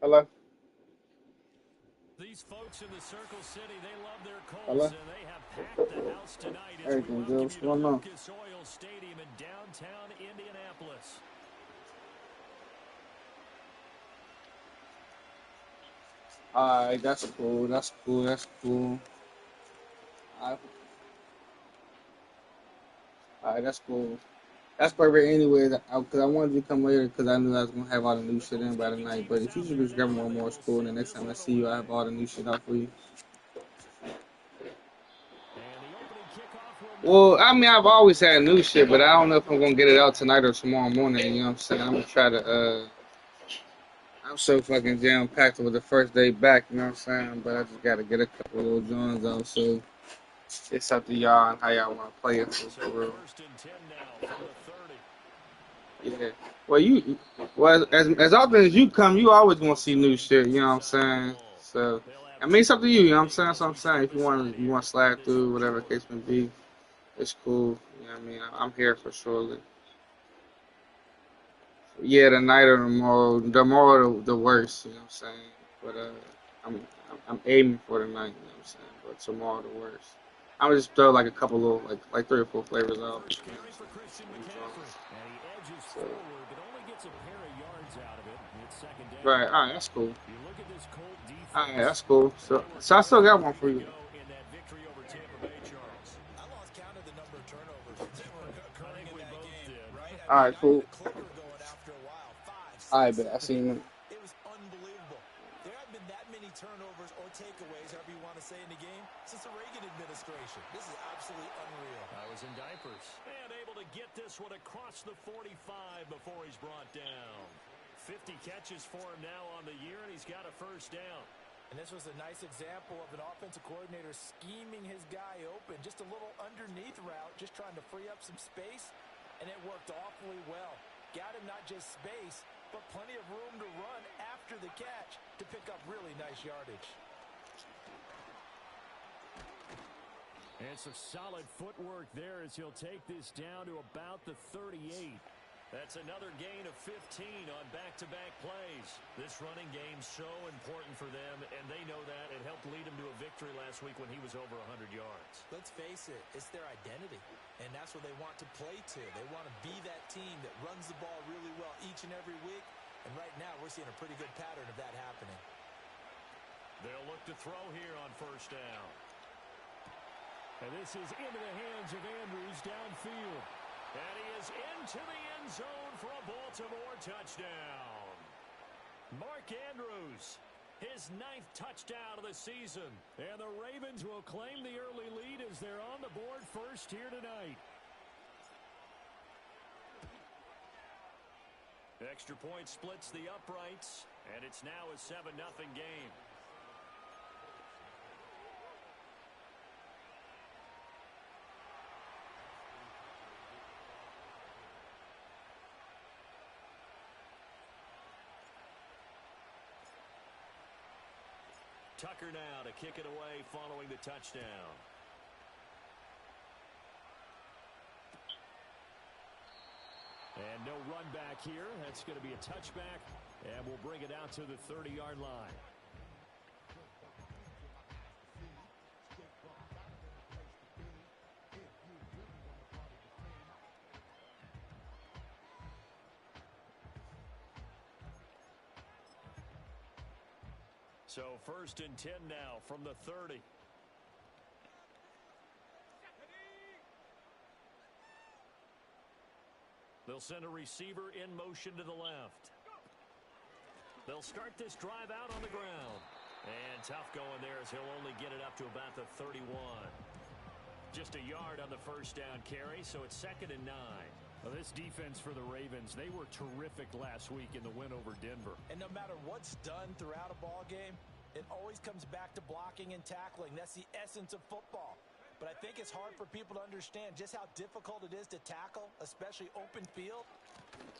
Hello? These folks in the Circle City, they love their Colts, Hello? and they have packed the house tonight as we Everything good? welcome What's you to going on? Lucas Oil Stadium in downtown Indianapolis. Alright, that's cool. That's cool. That's cool. Alright, that's cool. That's perfect anyways, because I wanted you to come later because I knew I was going to have all the new shit in by the night. But if you should just grab one more school, and the next time I see you, I have all the new shit out for you. And the opening kickoff will not Well, be I mean, until I've always had new shit, but I don't know if I'm going to get it out tonight or tomorrow morning. You know what I'm saying? I'm going to try to, I'm so fucking jam packed with the first day back, you know what I'm saying? But I just got to get a couple little joints out, so. It's up to y'all and how y'all want to play it so for real. first and 10 now from the 30. Yeah. Well, well, as often as you come, you always want to see new shit. You know what I'm saying? So, I mean, it's up to you. You know what I'm saying? That's what I'm saying. If you want to slide through, whatever the case may be, it's cool. You know what I mean? I'm here for sure. Yeah, the night or the more the worse. You know what I'm saying? But I'm I'm aiming for the night. You know what I'm saying? But tomorrow the worst. I'm gonna just throw like a couple little like 3 or 4 flavors The out. first carry for Christian You McCaffrey. And he edges so, forward, but only gets a pair of yards out of it. It's second down. right, all right, that's cool. You look at this Colt All right, defense, that's cool. and So, they were so I still terrific got a one week for you. ago in that victory over Tampa Bay, Charles. I lost count of the number of turnovers that were I occurring think in we that both game, did. right? I All mean, right, I had cool. a clicker going after a while. Five, All six, right, bet I seven, seen eight. it. It was unbelievable. There haven't been that many turnovers or takeaways, however you want to say, in the game since the Reagan administration. This is absolutely unreal. I was in diapers. And able to get this one across the 45 before he's brought down. 50 catches for him now on the year, and he's got a first down. And this was a nice example of an offensive coordinator scheming his guy open. Just a little underneath route, just trying to free up some space, and it worked awfully well. Got him not just space, but plenty of room to run after the catch to pick up really nice yardage. And some solid footwork there as he'll take this down to about the 38. That's another gain of 15 on back-to-back plays. This running game's so important for them, and they know that. It helped lead him to a victory last week when he was over 100 yards. Let's face it, it's their identity, and that's what they want to play to. They want to be that team that runs the ball really well each and every week, and right now we're seeing a pretty good pattern of that happening. They'll look to throw here on first down. And this is into the hands of Andrews downfield. And he is into the end zone for a Baltimore touchdown. Mark Andrews, his 9th touchdown of the season. And the Ravens will claim the early lead as they're on the board first here tonight. Extra point splits the uprights, and it's now a 7-0 game. Tucker now to kick it away following the touchdown. And no run back here. That's going to be a touchback, and we'll bring it out to the 30-yard line. So first and 10 now from the 30. They'll send a receiver in motion to the left. They'll start this drive out on the ground. And tough going there as he'll only get it up to about the 31. Just a yard on the first down carry, so it's 2nd and 9. Well, this defense for the Ravens, they were terrific last week in the win over Denver. And no matter what's done throughout a ball game, it always comes back to blocking and tackling. That's the essence of football. But I think it's hard for people to understand just how difficult it is to tackle, especially open field.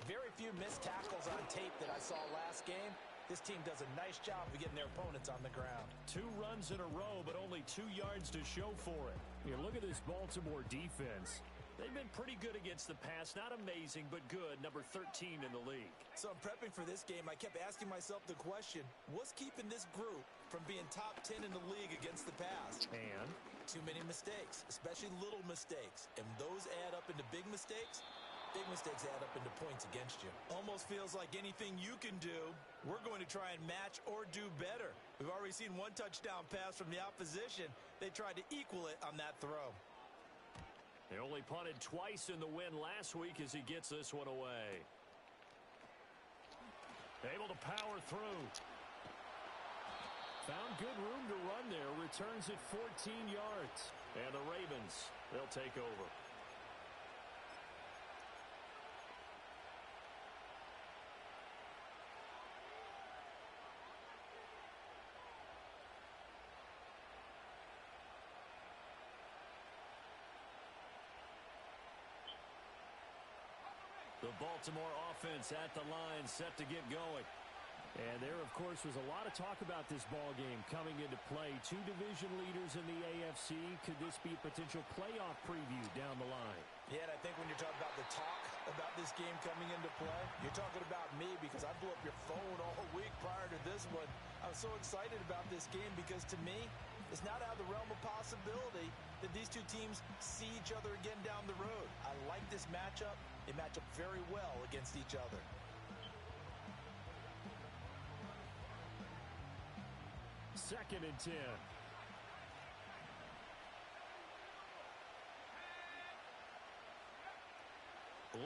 Very few missed tackles on tape that I saw last game. This team does a nice job of getting their opponents on the ground. 2 runs in a row, but only 2 yards to show for it. You look at this Baltimore defense. They've been pretty good against the pass. Not amazing, but good. Number 13 in the league. So in prepping for this game, I kept asking myself the question, what's keeping this group from being top 10 in the league against the pass? And too many mistakes, especially little mistakes. And those add up into big mistakes. Big mistakes add up into points against you. Almost feels like anything you can do, we're going to try and match or do better. We've already seen one touchdown pass from the opposition. They tried to equal it on that throw. They only punted twice in the win last week as he gets this one away. Able to power through. Found good room to run there. Returns at 14 yards. And the Ravens, they'll take over. The Baltimore offense at the line, set to get going. And there, of course, was a lot of talk about this ball game coming into play. Two division leaders in the AFC. Could this be a potential playoff preview down the line? Yeah, and I think when you're talking about the talk about this game coming into play, you're talking about me because I blew up your phone all week prior to this one. I was so excited about this game because, to me, it's not out of the realm of possibility that these two teams see each other again down the road. I like this matchup. They match up very well against each other. Second and 10.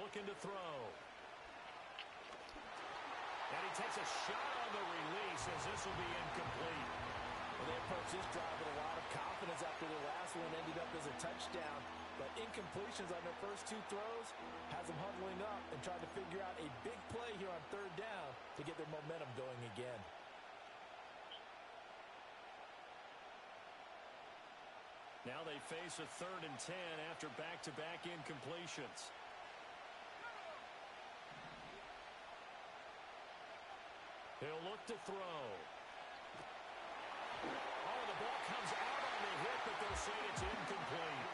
Looking to throw. And he takes a shot on the release as this will be incomplete. Well, they approached this drive with a lot of confidence after the last one ended up as a touchdown. But incompletions on their first two throws has them huddling up and trying to figure out a big play here on third down to get their momentum going again. Now they face a 3rd and 10 after back-to-back incompletions. He'll look to throw. Oh, the ball comes out on the hit, but they'll say it's incomplete.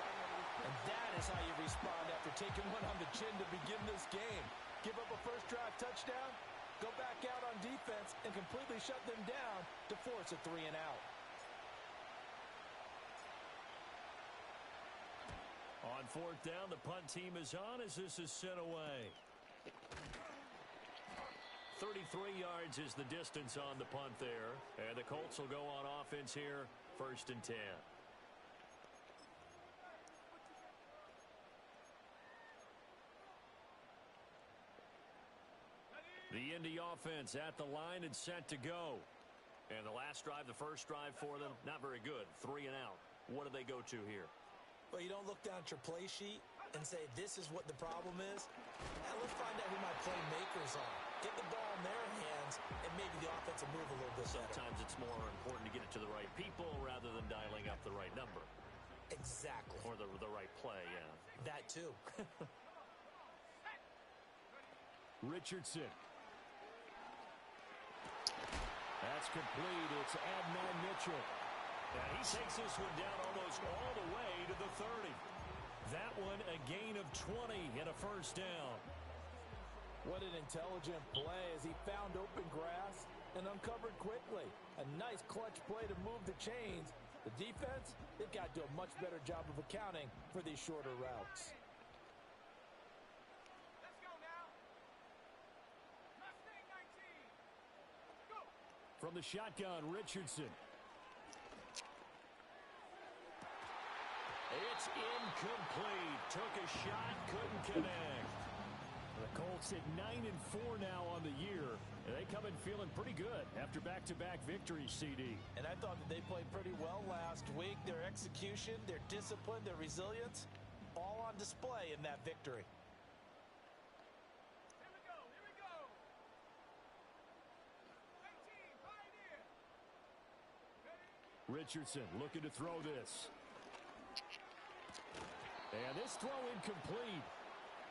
And that is how you respond after taking one on the chin to begin this game. Give up a first drive touchdown, go back out on defense, and completely shut them down to force a 3-and-out. On 4th down, the punt team is on as this is sent away. 33 yards is the distance on the punt there. And the Colts will go on offense here, 1st and 10. The Indy offense at the line and set to go. And the last drive, the first drive for them, not very good. 3-and-out. What do they go to here? Well, you don't look down at your play sheet and say, this is what the problem is. Now, let's find out who my playmakers are. Get the ball in their hands, and maybe the offense will move a little bit better. Sometimes it's more important to get it to the right people rather than dialing up the right number. Exactly. Or the right play, yeah. That, too. Richardson. That's complete. It's Adnan Mitchell. And he takes this one down almost all the way to the 30. That one a gain of 20 and a first down. What an intelligent play as he found open grass and uncovered quickly. A nice clutch play to move the chains. The defense, they've got to do a much better job of accounting for these shorter routes. Let's go now. Mustang 19. Go. From the shotgun, Richardson. It's incomplete. Took a shot, couldn't connect. The Colts at 9-4 now on the year. And they come in feeling pretty good after back-to-back victories, CD. And I thought that they played pretty well last week. Their execution, their discipline, their resilience, all on display in that victory. Here we go. Here we go. 19, Pioneer. Ready? Richardson looking to throw this. And this throw incomplete.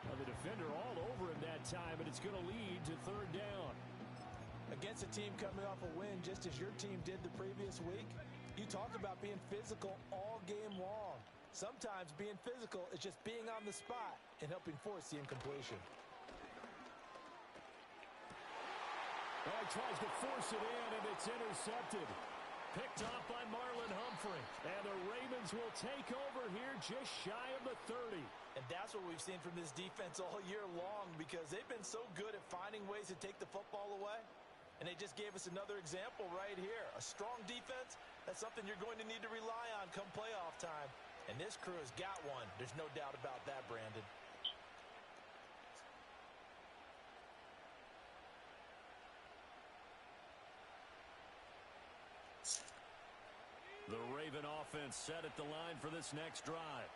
Now the defender all over him that time, and it's going to lead to 3rd down. Against a team coming off a win just as your team did the previous week, you talked about being physical all game long. Sometimes being physical is just being on the spot and helping force the incompletion. Oh, he tries to force it in, and it's intercepted. Picked off by Marlon Humphrey. And the Ravens will take over here just shy of the 30. And that's what we've seen from this defense all year long, because they've been so good at finding ways to take the football away. And they just gave us another example right here. A strong defense, that's something you're going to need to rely on come playoff time. And this crew has got one. There's no doubt about that, Brandon. The Raven offense set at the line for this next drive.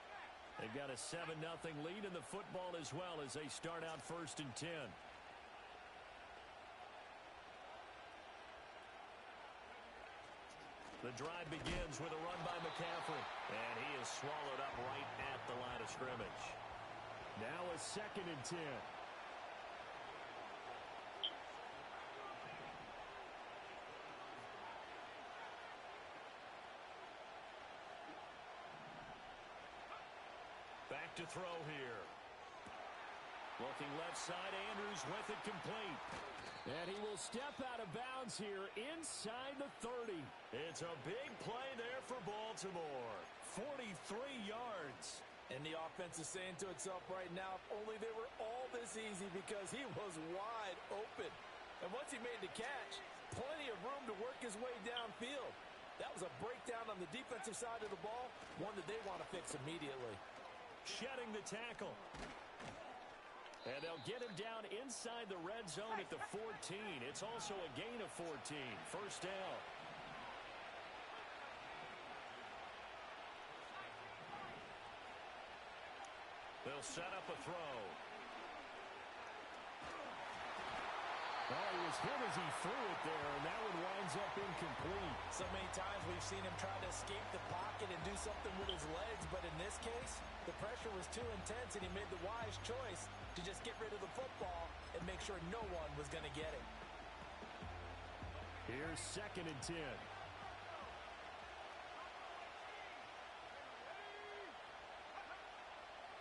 They've got a 7-0 lead in the football as well as they start out 1st and 10. The drive begins with a run by McCaffrey. And he is swallowed up right at the line of scrimmage. Now a 2nd and 10. Back to throw here. Looking left side, Andrews with it complete. And he will step out of bounds here inside the 30. It's a big play there for Baltimore. 43 yards. And the offense is saying to itself right now, if only they were all this easy, because he was wide open. And once he made the catch, plenty of room to work his way downfield. That was a breakdown on the defensive side of the ball, one that they want to fix immediately. Shedding the tackle. And they'll get him down inside the red zone at the 14. It's also a gain of 14. 1st down. They'll set up a throw. Oh, he was hit as he threw it there, and that one winds up incomplete. So many times we've seen him try to escape the pocket and do something with his legs, but in this case, the pressure was too intense, and he made the wise choice to just get rid of the football and make sure no one was going to get it. Here's 2nd and 10.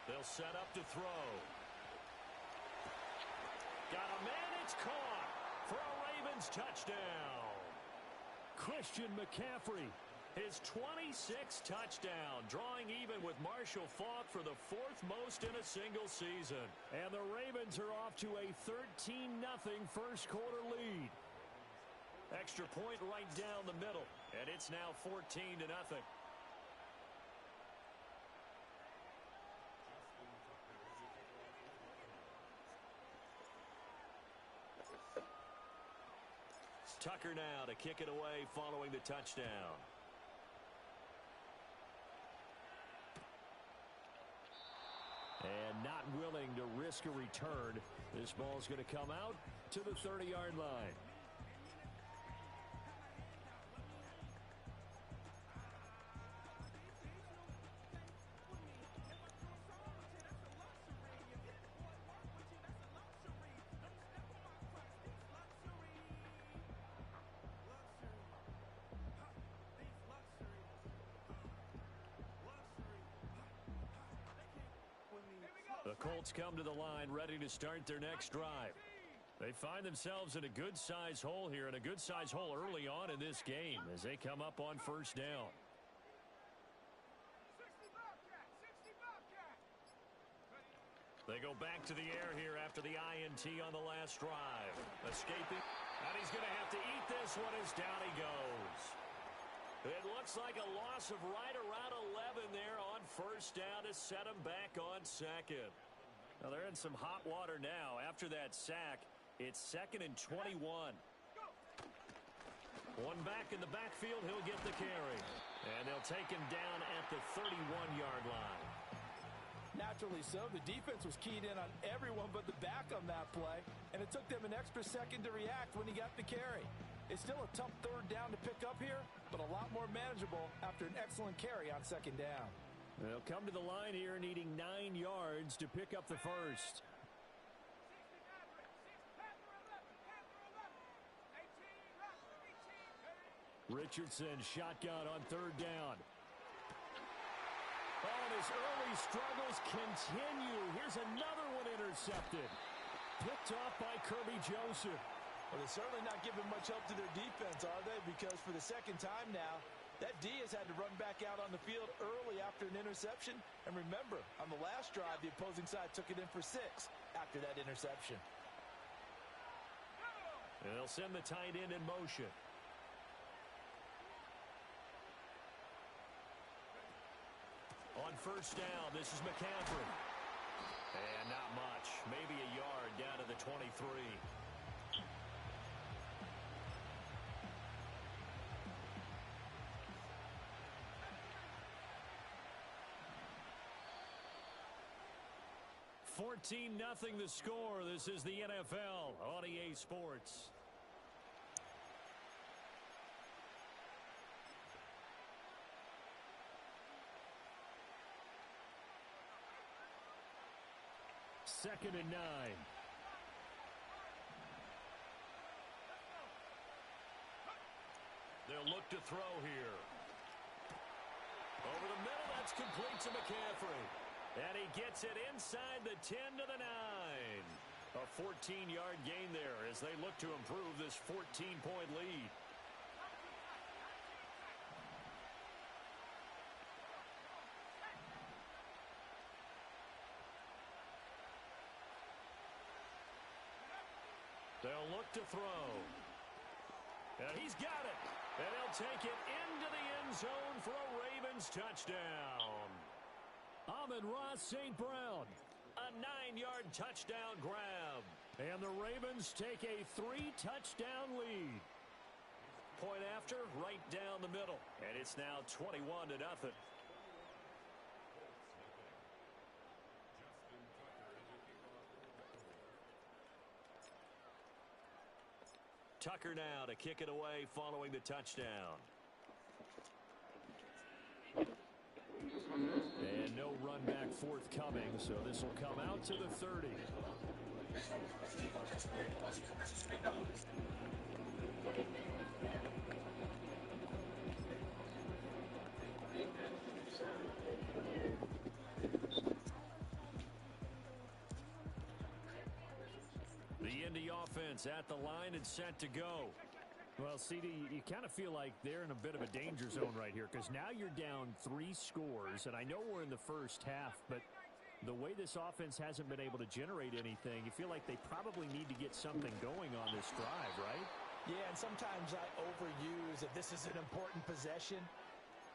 They'll set up to throw. Got a man, it's caught for a Ravens touchdown. Christian McCaffrey, his 26th touchdown, drawing even with Marshall Faulk for the 4th most in a single season. And the Ravens are off to a 13-0 first quarter lead. Extra point right down the middle, and it's now 14-0. Tucker now to kick it away following the touchdown. And not willing to risk a return. This ball's going to come out to the 30-yard line. The Colts come to the line ready to start their next drive. They find themselves in a good-sized hole here, and a good-sized hole early on in this game as they come up on 1st down. 60 Bobcat, 60 Bobcat. They go back to the air here after the INT on the last drive. Escaping, and he's going to have to eat this one as down he goes. It looks like a loss of right around 11 there on 1st down to set him back on 2nd. Now they're in some hot water now. After that sack, it's 2nd and 21. One back in the backfield, he'll get the carry. And they'll take him down at the 31-yard line. Naturally so. The defense was keyed in on everyone but the back on that play, and it took them an extra second to react when he got the carry. It's still a tough 3rd down to pick up here, but a lot more manageable after an excellent carry on 2nd down. They'll come to the line here needing 9 yards to pick up the first. Richardson shotgun on 3rd down. Oh, and his early struggles continue. Here's another one intercepted. Picked off by Kirby Joseph. Well, they're certainly not giving much help to their defense, are they? Because for the second time now, that D has had to run back out on the field early after an interception. And remember, on the last drive, the opposing side took it in for 6 after that interception. And they'll send the tight end in motion. On first down, this is McCaffrey. And not much. Maybe a yard down to the 23. $14-0 the score. This is the NFL on EA Sports. Second and 9. They'll look to throw here. Over the middle, that's complete to McCaffrey. And he gets it inside the 10 to the 9. A 14-yard gain there as they look to improve this 14-point lead. They'll look to throw. And he's got it. And he'll take it into the end zone for a Ravens touchdown. Amon-Ra St. Brown. A 9-yard touchdown grab. And the Ravens take a 3-touchdown lead. Point after, right down the middle. And it's now 21-0. Tucker now to kick it away following the touchdown. And no run back forthcoming, so this will come out to the 30. The Indy offense at the line and set to go. Well, CD, you kind of feel like they're in a bit of a danger zone right here because now you're down 3 scores, and I know we're in the first half, but the way this offense hasn't been able to generate anything, you feel like they probably need to get something going on this drive, right? Yeah, and sometimes I overuse that this is an important possession,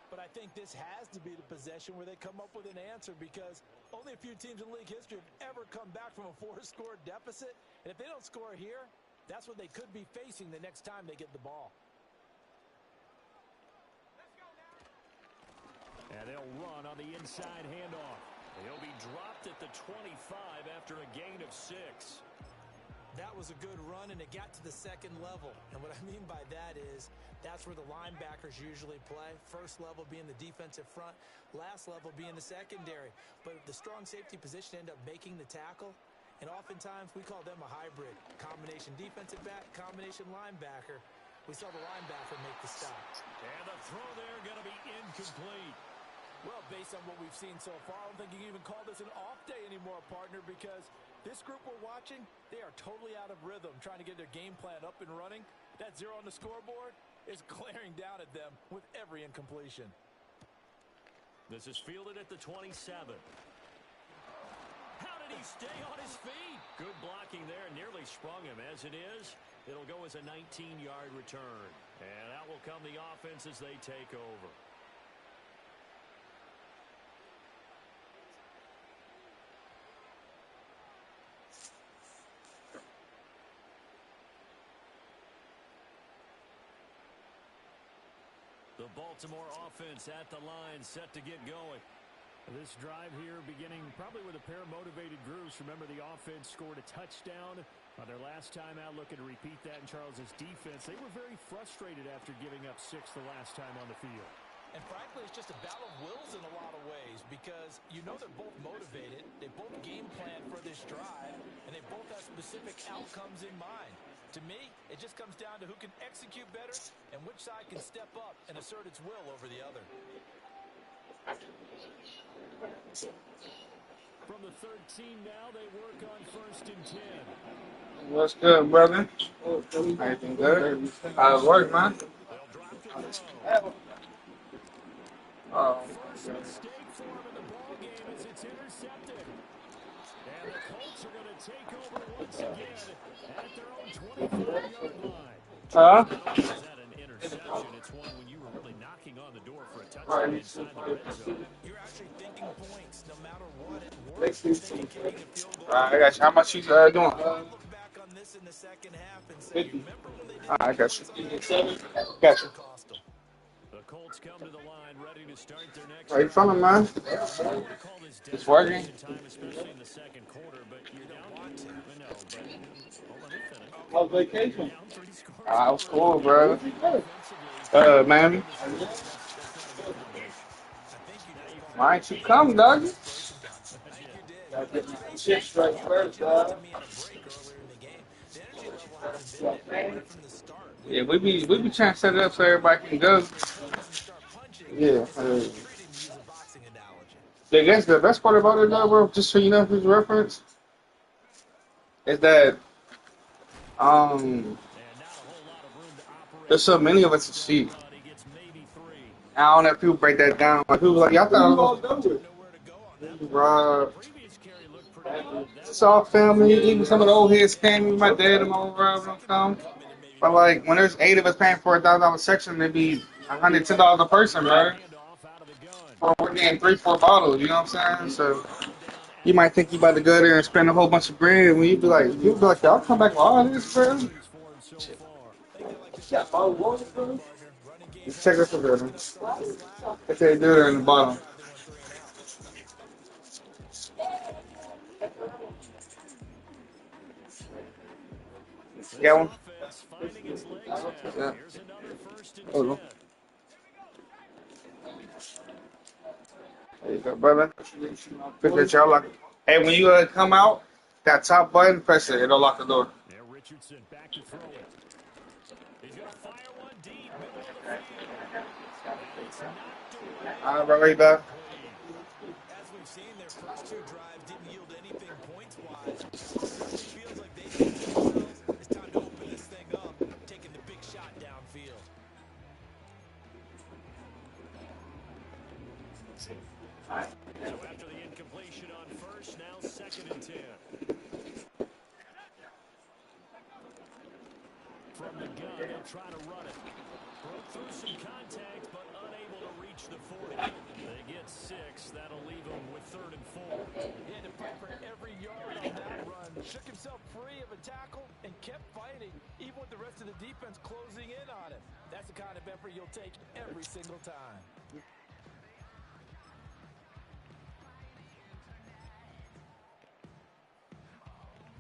but I think this has to be the possession where they come up with an answer because only a few teams in league history have ever come back from a 4-score deficit, and if they don't score here, that's what they could be facing the next time they get the ball. And they'll run on the inside handoff. He'll be dropped at the 25 after a gain of 6. That was a good run, and it got to the second level. And what I mean by that is that's where the linebackers usually play. First level being the defensive front, last level being the secondary. But the strong safety position ended up making the tackle. And oftentimes, we call them a hybrid. Combination defensive back, combination linebacker. We saw the linebacker make the stop. And the throw there going to be incomplete. Well, based on what we've seen so far, I don't think you can even call this an off day anymore, partner, because this group we're watching, they are totally out of rhythm, trying to get their game plan up and running. That 0 on the scoreboard is glaring down at them with every incompletion. This is fielded at the 27. He stay on his feet. Good blocking there. Nearly sprung him. As it is, it'll go as a 19-yard return. And that will come the offense as they take over. The Baltimore offense at the line set to get going. This drive here beginning probably with a pair of motivated groups. Remember, the offense scored a touchdown on their last time out, looking to repeat that in Charles's defense. They were very frustrated after giving up 6 the last time on the field. And frankly, it's just a battle of wills in a lot of ways because you know they're both motivated. They both game plan for this drive, and they both have specific outcomes in mind. To me, it just comes down to who can execute better and which side can step up and assert its will over the other. From the 13 now, they work on 1st and 10. What's good, brother? Everything good? How's work, man? They'll drop to throw. Oh, First mistake for him in the ball game as it's intercepted. And the Colts are going to take over once again at their own 25-yard line. huh? Charles, not only is that an interception, it's one when you were really knocking on the door for a touchdown inside the red zone. You're actually thinking points no matter what. At worst, you're thinking kicking a field goal. I got you. How much you doing? I look back on this in the second half and say, you remember when they didn't I get got you. points on the end? Got you. Didn't cost them. The Colts come to the line ready to start their next How you drive. feeling, man? I don't want to call this It's working. desperation time, especially in the second quarter, but you're You don't down. want to. No, but let me finish. How's You're vacation? down 3 scores I to was 3. cool, bro. Offensively, Miami. on the season, that's not a good combination. I think you Now just you called feel Why it ain't you come, defensive dog? desperation time. I I think did. you did. Gotta get Let's my face it, shit straight you first, mentioned this to dog. me in a break earlier in the game. The energy level hasn't been there right from the start. We Yeah, didn't we know what be was we be going to trying to happen. set it up so So when everybody you can wake up go. on your toes and start punching, Yeah. it's like retreating, to use a boxing analogy. I guess the best part about it, though, bro, just so you know who's reference, is that um And not a whole lot of room to operate there's so here. many of us to Shotgun see. run. He gets maybe 3. I don't know if people break that down. Like people like, y'all thought Didn't know where to go on that play. The bro, previous carry looked pretty good. That it's one all looked pretty family. good. Even some of the old heads came. Even my dad and my old brother don't Second come. man coming and maybe But making like a when play. there's 8 of us paying for $1,000 section, it'd be $110 a person, bro. Handoff out of the gun. Well, we're getting 3, 4 bottles. You know what I'm saying? So Third down you at the might think you about to 20. go there and spend a whole bunch of bread. When you be like, y'all come back with all this, bro. Carries for him so far. I think they like this drive a little better there, partner. Running game Let's check holds this up, out, picking up some of the slack. If This they might do be it the in the style of bottom. drive they want 3 and out. This Got one? offense finding its legs now. Yeah. Here's another 1st and 10. Hold on. There you go, brother. Appreciate y'all. Lock. Hey, when you come out, that top button, press it. It'll lock the door. Now Richardson back to throw it. He's going to fire one deep, middle of the field. And it's knocked away All right, and right back. incomplete. As we've seen, their first 2 drives didn't yield anything points-wise. Certainly feels like they think to themselves, it's time to open this thing up, taking the big shot downfield. So after the incompletion on first, now 2nd and 10. From the gun, they'll try to run it. Broke through some contact, but unable to reach the 40. They get 6. That'll leave them with 3rd and 4. He had to fight for every yard on that run. Shook himself free of a tackle and kept fighting, even with the rest of the defense closing in on him. That's the kind of effort you'll take every single time.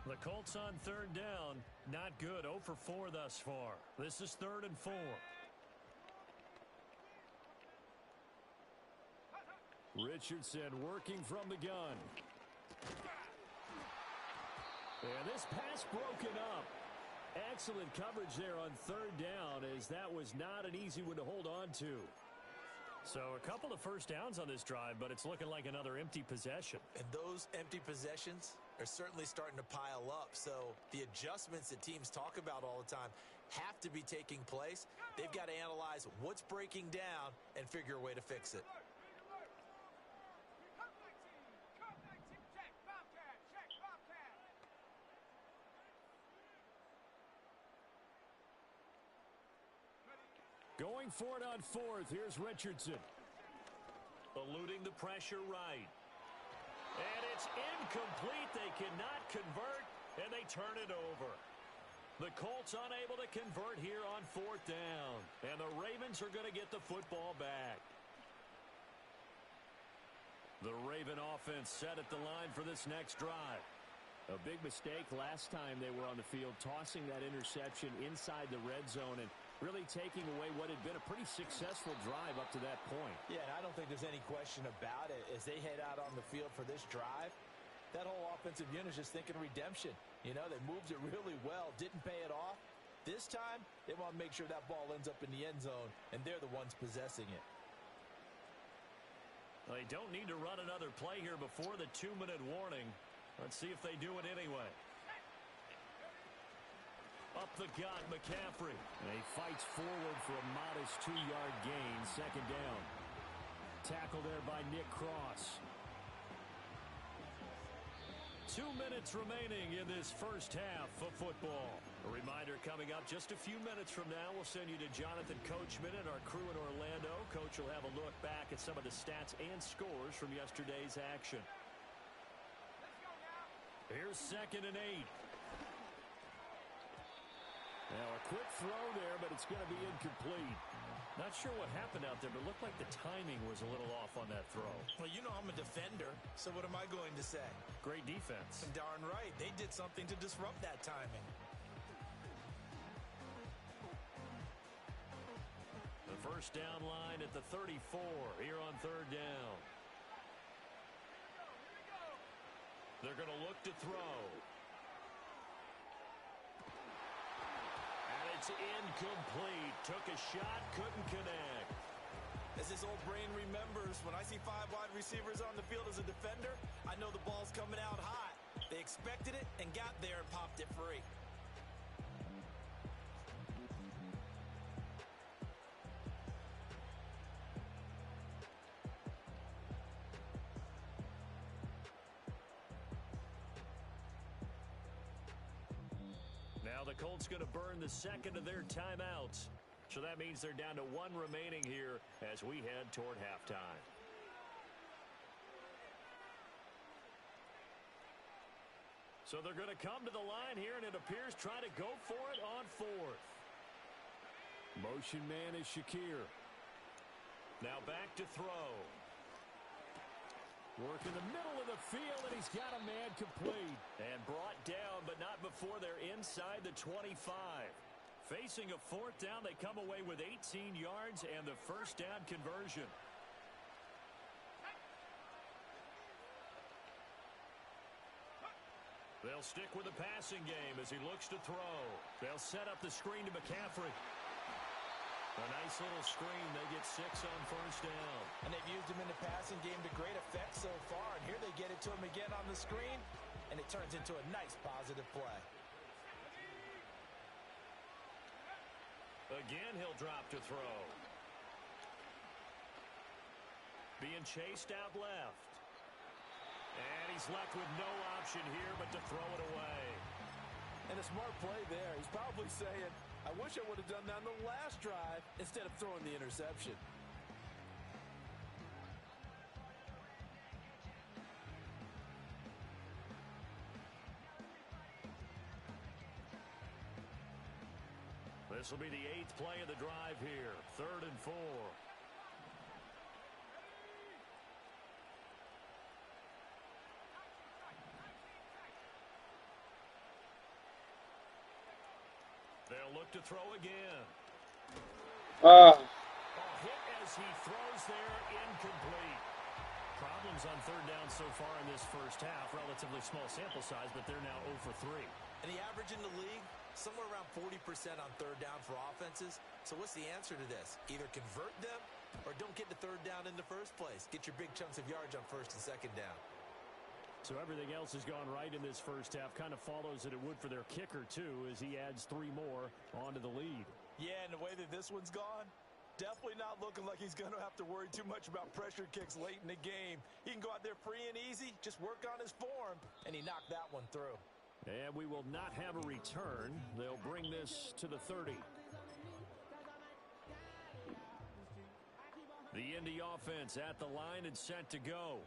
The Colts on 3rd down. Not good. 0 for 4 thus far. This is 3rd and 4. Richardson working from the gun. And this pass broken up. Excellent coverage there on 3rd down, as that was not an easy one to hold on to. So a couple of first downs on this drive, but it's looking like another empty possession. And those empty possessions are certainly starting to pile up. So the adjustments that teams talk about all the time have to be taking place. They've got to analyze what's breaking down and figure a way to fix it. Going for it on 4th. Here's Richardson. Eluding the pressure right. And it's incomplete. They cannot convert, and they turn it over. The Colts unable to convert here on 4th down. And the Ravens are going to get the football back. The Raven offense set at the line for this next drive. A big mistake last time they were on the field, tossing that interception inside the red zone and really taking away what had been a pretty successful drive up to that point. Yeah, and I don't think there's any question about it. As they head out on the field for this drive, that whole offensive unit is just thinking redemption. You know, they moved it really well, didn't pay it off. This time, they want to make sure that ball ends up in the end zone, and they're the ones possessing it. They don't need to run another play here before the 2-minute warning. Let's see if they do it anyway. Up the gut, McCaffrey. And he fights forward for a modest 2-yard gain, second down. Tackle there by Nick Cross. 2 minutes remaining in this first half of football. A reminder coming up just a few minutes from now. We'll send you to Jonathan Coachman and our crew in Orlando. Coach will have a look back at some of the stats and scores from yesterday's action. Here's 2nd and 8. Now a quick throw there, but it's going to be incomplete. Not sure what happened out there, but it looked like the timing was a little off on that throw. Well, you know I'm a defender, so what am I going to say? Great defense. Darn right. They did something to disrupt that timing. The first down line at the 34 here on 3rd down. They're going to look to throw. And it's incomplete. Took a shot, couldn't connect. As this old brain remembers, when I see 5 wide receivers on the field as a defender, I know the ball's coming out hot. They expected it and got there and popped it free. Now the Colts going to burn the second of their timeouts. So that means they're down to 1 remaining here as we head toward halftime. So they're going to come to the line here, and it appears try to go for it on 4th. Motion man is Shakir. Now back to throw. Work in the middle of the field, and he's got a man complete. And brought down, but not before they're inside the 25. Facing a 4th down, they come away with 18 yards and the first down conversion. They'll stick with the passing game as he looks to throw. They'll set up the screen to McCaffrey. A nice little screen. They get 6 on first down. And they've used him in the passing game to great effect so far. And here they get it to him again on the screen, and it turns into a nice positive play. Again, he'll drop to throw. Being chased out left. And he's left with no option here but to throw it away. And a smart play there. He's probably saying, I wish I would have done that on the last drive instead of throwing the interception. This will be the 8th play of the drive here. 3rd and 4. They'll look to throw again. A hit as he throws there, incomplete. Problems on 3rd down so far in this first half. Relatively small sample size, but they're now 0 for 3. And the average in the league, somewhere around 40% on 3rd down for offenses. So what's the answer to this? Either convert them or don't get to 3rd down in the first place. Get your big chunks of yards on 1st and 2nd down. So everything else has gone right in this first half. Kind of follows that it would for their kicker, too, as he adds 3 more onto the lead. Yeah, and the way that this one's gone, definitely not looking like he's going to have to worry too much about pressure kicks late in the game. He can go out there free and easy, just work on his form, and he knocked that one through. And we will not have a return. They'll bring this to the 30. The Indy offense at the line and set to go.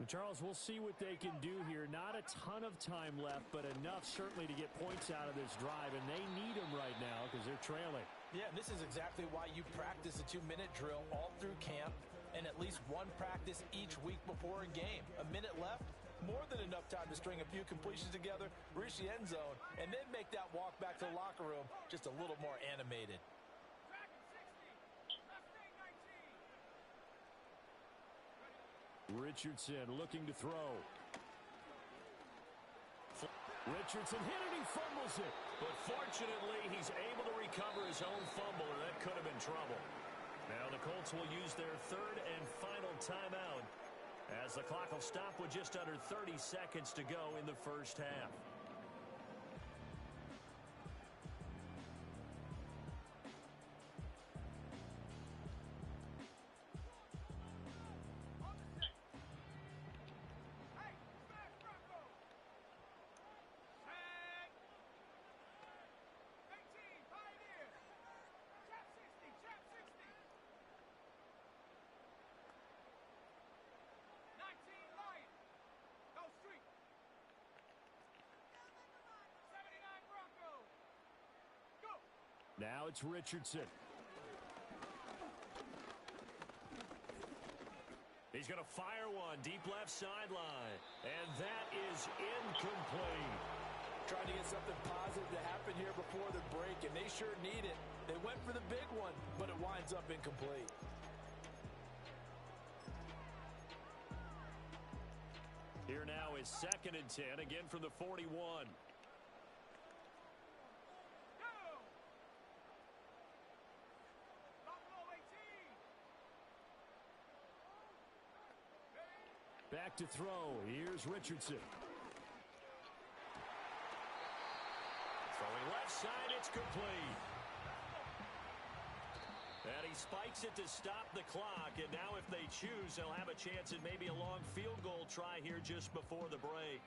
And Charles, we'll see what they can do here. Not a ton of time left, but enough certainly to get points out of this drive, and they need them right now because they're trailing. Yeah, and this is exactly why you practice a 2-minute drill all through camp and at least one practice each week before a game. A minute left, more than enough time to string a few completions together, reach the end zone, and then make that walk back to the locker room just a little more animated. Richardson looking to throw. Richardson hit it, he fumbles it. But fortunately, he's able to recover his own fumble, or that could have been trouble. Now the Colts will use their third and final timeout as the clock will stop with just under 30 seconds to go in the first half. Now it's Richardson. He's going to fire one deep left sideline. And that is incomplete. Trying to get something positive to happen here before the break, and they sure need it. They went for the big one, but it winds up incomplete. Here now is 2nd and 10, again from the 41. Back to throw. Here's Richardson. Throwing left side, it's complete. And he spikes it to stop the clock. And now if they choose, they'll have a chance at maybe a long field goal try here just before the break.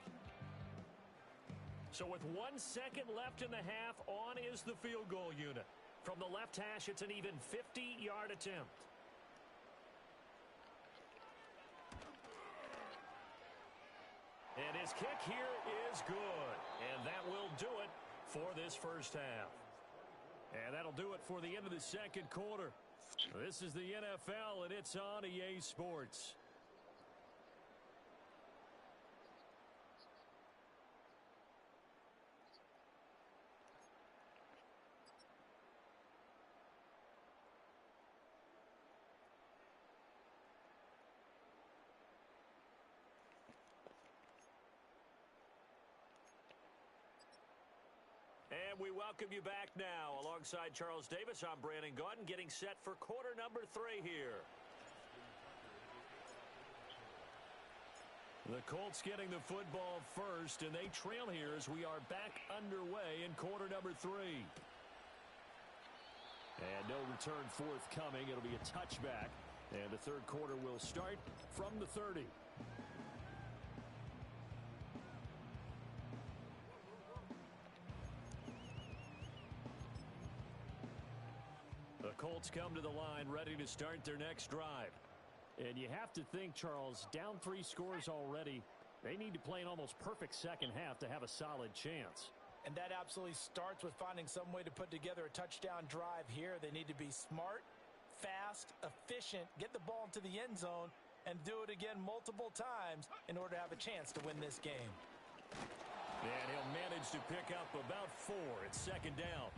So with 1 second left in the half, on is the field goal unit. From the left hash, it's an even 50-yard attempt. And his kick here is good. And that will do it for this first half. And that'll do it for the end of the second quarter. This is the NFL, and it's on EA Sports. And we welcome you back now. Alongside Charles Davis, I'm Brandon Gaudin, getting set for quarter number 3 here. The Colts getting the football first, and they trail here as we are back underway in quarter number 3. And no return forthcoming. It'll be a touchback, and the third quarter will start from the 30. The Colts come to the line ready to start their next drive. And you have to think, Charles, down 3 scores already. They need to play an almost perfect second half to have a solid chance. And that absolutely starts with finding some way to put together a touchdown drive here. They need to be smart, fast, efficient, get the ball into the end zone, and do it again multiple times in order to have a chance to win this game. And he'll manage to pick up about 4. It's second down.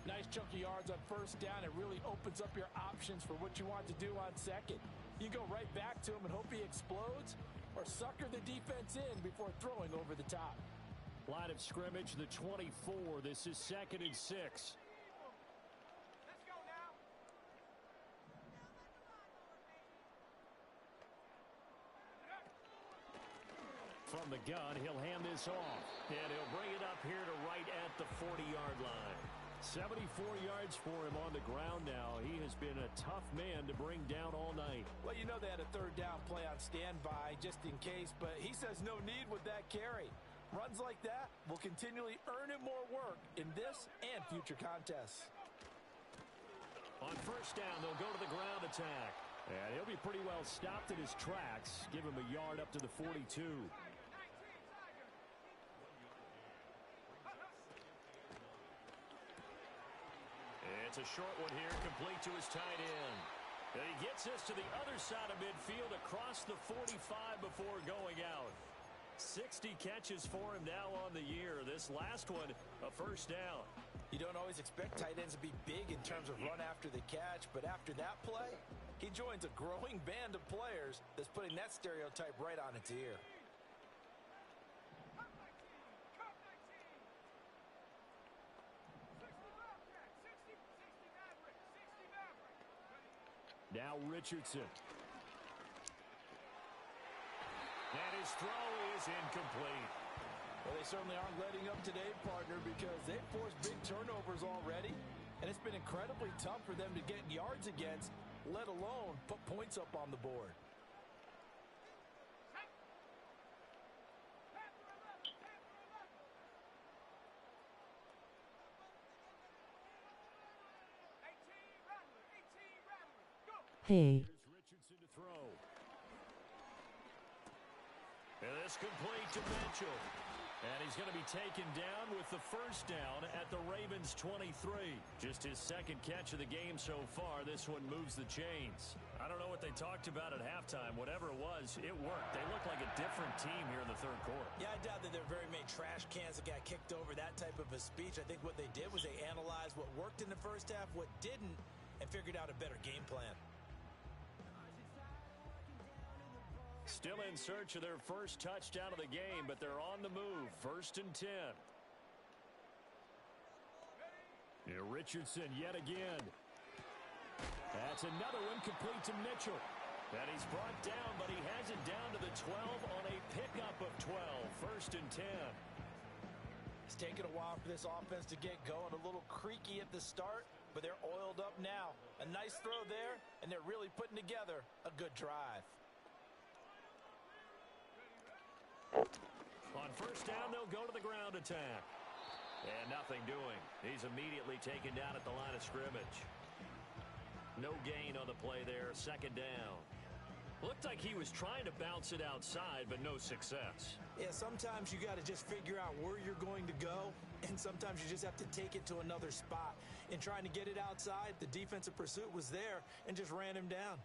Nice chunk of yards on first down. It really opens up your options for what you want to do on second. You go right back to him and hope he explodes, or sucker the defense in before throwing over the top. Line of scrimmage, the 24. This is 2nd and 6. Let's go now. From the gun, he'll hand this off. And he'll bring it up here to right at the 40-yard line. 74 yards for him on the ground now. He has been a tough man to bring down all night. Well, you know they had a third down play on standby just in case, but he says no need with that carry. Runs like that will continually earn him more work in this and future contests. On first down, they'll go to the ground attack. And he'll be pretty well stopped in his tracks. Give him a yard up to the 42. It's a short one here, complete to his tight end. And he gets this to the other side of midfield across the 45 before going out. 60 catches for him now on the year. This last one, a first down. You don't always expect tight ends to be big in terms of run after the catch, but after that play, he joins a growing band of players that's putting that stereotype right on its ear. Now Richardson. And his throw is incomplete. Well, they certainly aren't letting up today, partner, because they've forced big turnovers already. And it's been incredibly tough for them to get yards against, let alone put points up on the board. Hey. Here's Richardson to throw. And this complete to Mitchell. And he's going to be taken down with the first down at the Ravens' 23. Just his second catch of the game so far. This one moves the chains. I don't know what they talked about at halftime. Whatever it was, it worked. They look like a different team here in the third quarter. Yeah, I doubt that there are very many trash cans that got kicked over, that type of a speech. I think what they did was they analyzed what worked in the first half, what didn't, and figured out a better game plan. Still in search of their first touchdown of the game, but they're on the move. 1st and 10. Here Richardson yet again. That's another one complete to Mitchell. And he's brought down, but he has it down to the 12 on a pickup of 12. 1st and 10. It's taken a while for this offense to get going. A little creaky at the start, but they're oiled up now. A nice throw there, and they're really putting together a good drive. On 1st down, they'll go to the ground attack. And nothing doing. He's immediately taken down at the line of scrimmage. No gain on the play there. 2nd down. Looked like he was trying to bounce it outside, but no success. Yeah, sometimes you got to just figure out where you're going to go, and sometimes you just have to take it to another spot. In trying to get it outside, the defensive pursuit was there and just ran him down.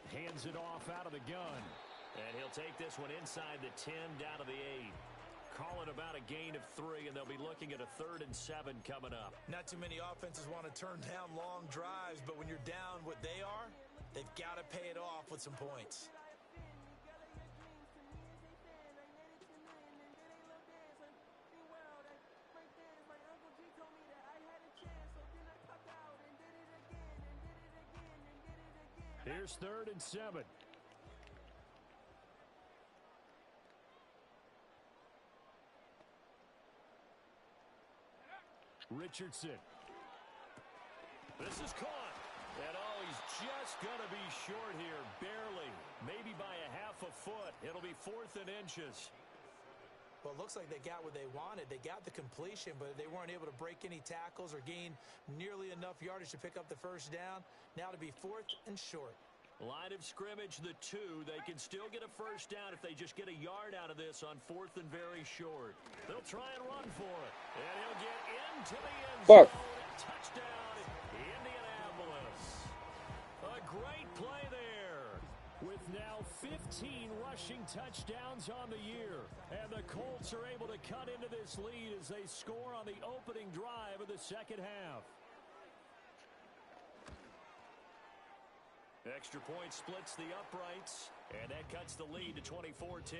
Hands it off out of the gun. And he'll take this one inside the 10 down to the 8. Call it about a gain of 3, and they'll be looking at a 3rd and 7 coming up. Not too many offenses want to turn down long drives, but when you're down what they are, they've got to pay it off with some points. Here's 3rd and 7. Richardson. This is caught. And he's just going to be short here. Barely. Maybe by a half a foot. It'll be 4th and inches. Well, it looks like they got what they wanted. They got the completion, but they weren't able to break any tackles or gain nearly enough yardage to pick up the first down. Now to be 4th and short. Line of scrimmage, the 2. They can still get a first down if they just get a yard out of this on 4th and very short. They'll try and run for it. And he'll get into the end zone. Touchdown, Indianapolis. A great play there. With now 15 rushing touchdowns on the year. And the Colts are able to cut into this lead as they score on the opening drive of the second half. Extra point splits the uprights, and that cuts the lead to 24-10.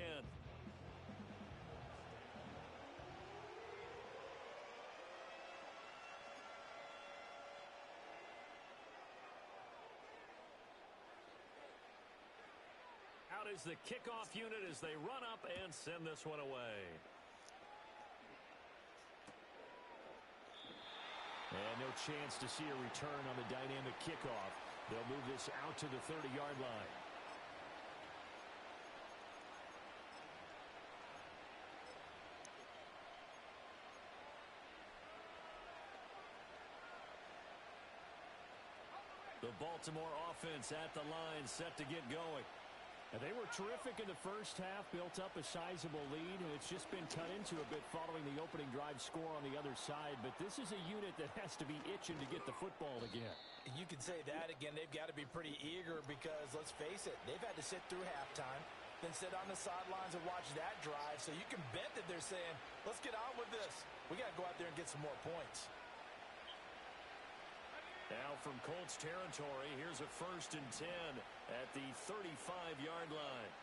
Out is the kickoff unit as they run up and send this one away. And no chance to see a return on the dynamic kickoff. They'll move this out to the 30-yard line. The Baltimore offense at the line, set to get going. And they were terrific in the first half, built up a sizable lead, and it's just been cut into a bit following the opening drive score on the other side. But this is a unit that has to be itching to get the football again. You can say that again. They've got to be pretty eager because, let's face it, they've had to sit through halftime, then sit on the sidelines and watch that drive. So you can bet that they're saying, let's get on with this. We got to go out there and get some more points. Now from Colts territory, here's a 1st and 10 at the 35-yard line.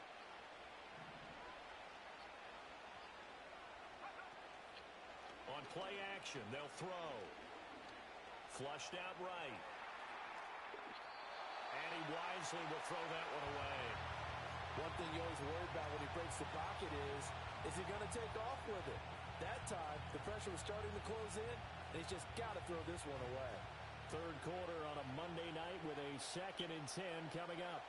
play action. They'll throw. Flushed out right. And he wisely will throw that one away. One thing you always worry about when he breaks the pocket is he going to take off with it? That time, the pressure was starting to close in, and he's just got to throw this one away. Third quarter on a Monday night with a 2nd and 10 coming up.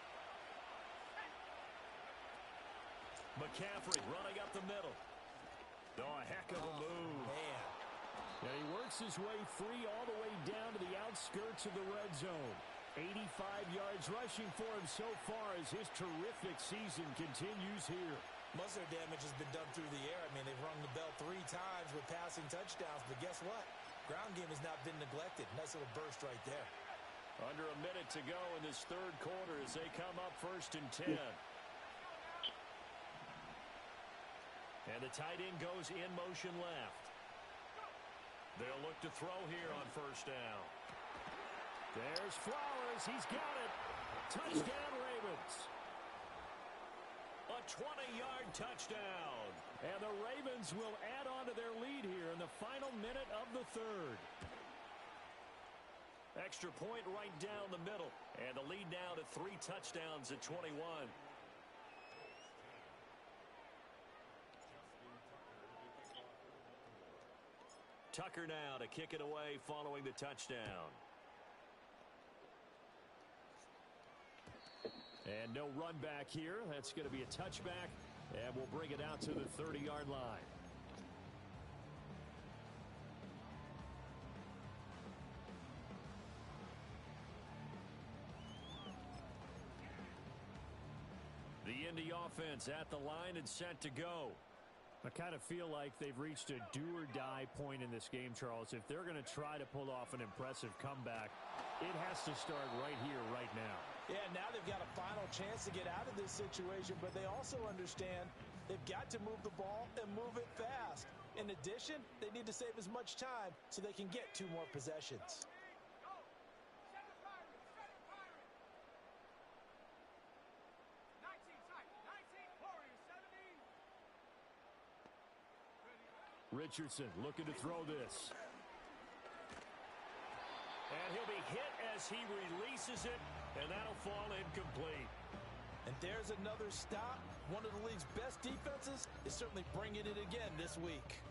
McCaffrey running up the middle. Oh, a heck of a move. Man. Now he works his way free all the way down to the outskirts of the red zone. 85 yards rushing for him so far as his terrific season continues here. Most of their damage has been done through the air. I mean, they've rung the bell 3 times with passing touchdowns, but guess what? Ground game has not been neglected. Nice little burst right there. Under a minute to go in this third quarter as they come up 1st and 10. And the tight end goes in motion left. They'll look to throw here on 1st down. There's Flowers. He's got it. Touchdown, Ravens. A 20-yard touchdown. And the Ravens will add on to their lead here in the final minute of the third. Extra point right down the middle. And the lead now to 3 touchdowns at 21. Tucker now to kick it away following the touchdown. And no run back here. That's going to be a touchback. And we'll bring it out to the 30-yard line. The Indy offense at the line and set to go. I kind of feel like they've reached a do-or-die point in this game, Charles. If they're going to try to pull off an impressive comeback, it has to start right here, right now. Yeah, now they've got a final chance to get out of this situation, but they also understand they've got to move the ball and move it fast. In addition, they need to save as much time so they can get 2 more possessions. Richardson looking to throw this. And he'll be hit as he releases it, and that'll fall incomplete. And there's another stop. One of the league's best defenses is certainly bringing it again this week.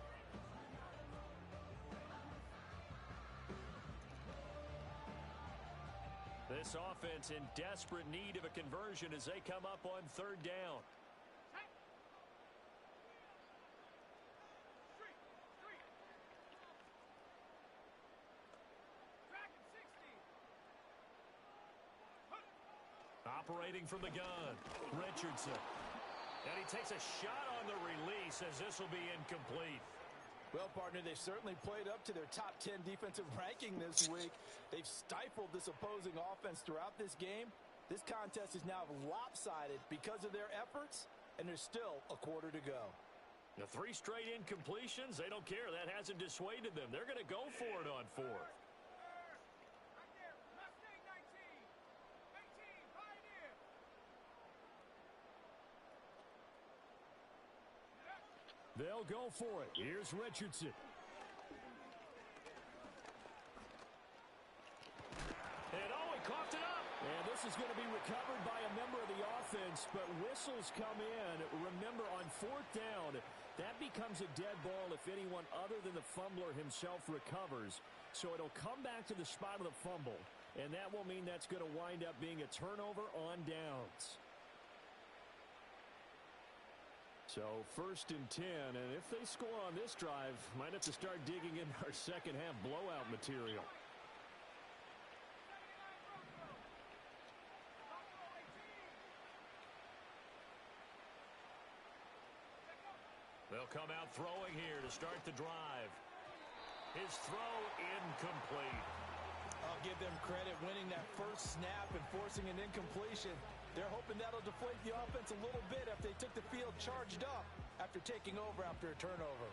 This offense in desperate need of a conversion as they come up on 3rd down. Operating from the gun, Richardson. And he takes a shot on the release as this will be incomplete. Well, partner, they've certainly played up to their top 10 defensive ranking this week. They've stifled this opposing offense throughout this game. This contest is now lopsided because of their efforts, and there's still a quarter to go. The 3 straight incompletions, they don't care. That hasn't dissuaded them. They're going to go for it on 4th. They'll go for it. Here's Richardson. And oh, he coughed it up. And this is going to be recovered by a member of the offense, but whistles come in. Remember, on 4th down, that becomes a dead ball if anyone other than the fumbler himself recovers. So it'll come back to the spot of the fumble, and that will mean that's going to wind up being a turnover on downs. So 1st and 10, and if they score on this drive, might have to start digging in our second half blowout material. They'll come out throwing here to start the drive. His throw incomplete. I'll give them credit winning that first snap and forcing an incompletion. They're hoping that'll deflate the offense a little bit after they took the field charged up after taking over after a turnover.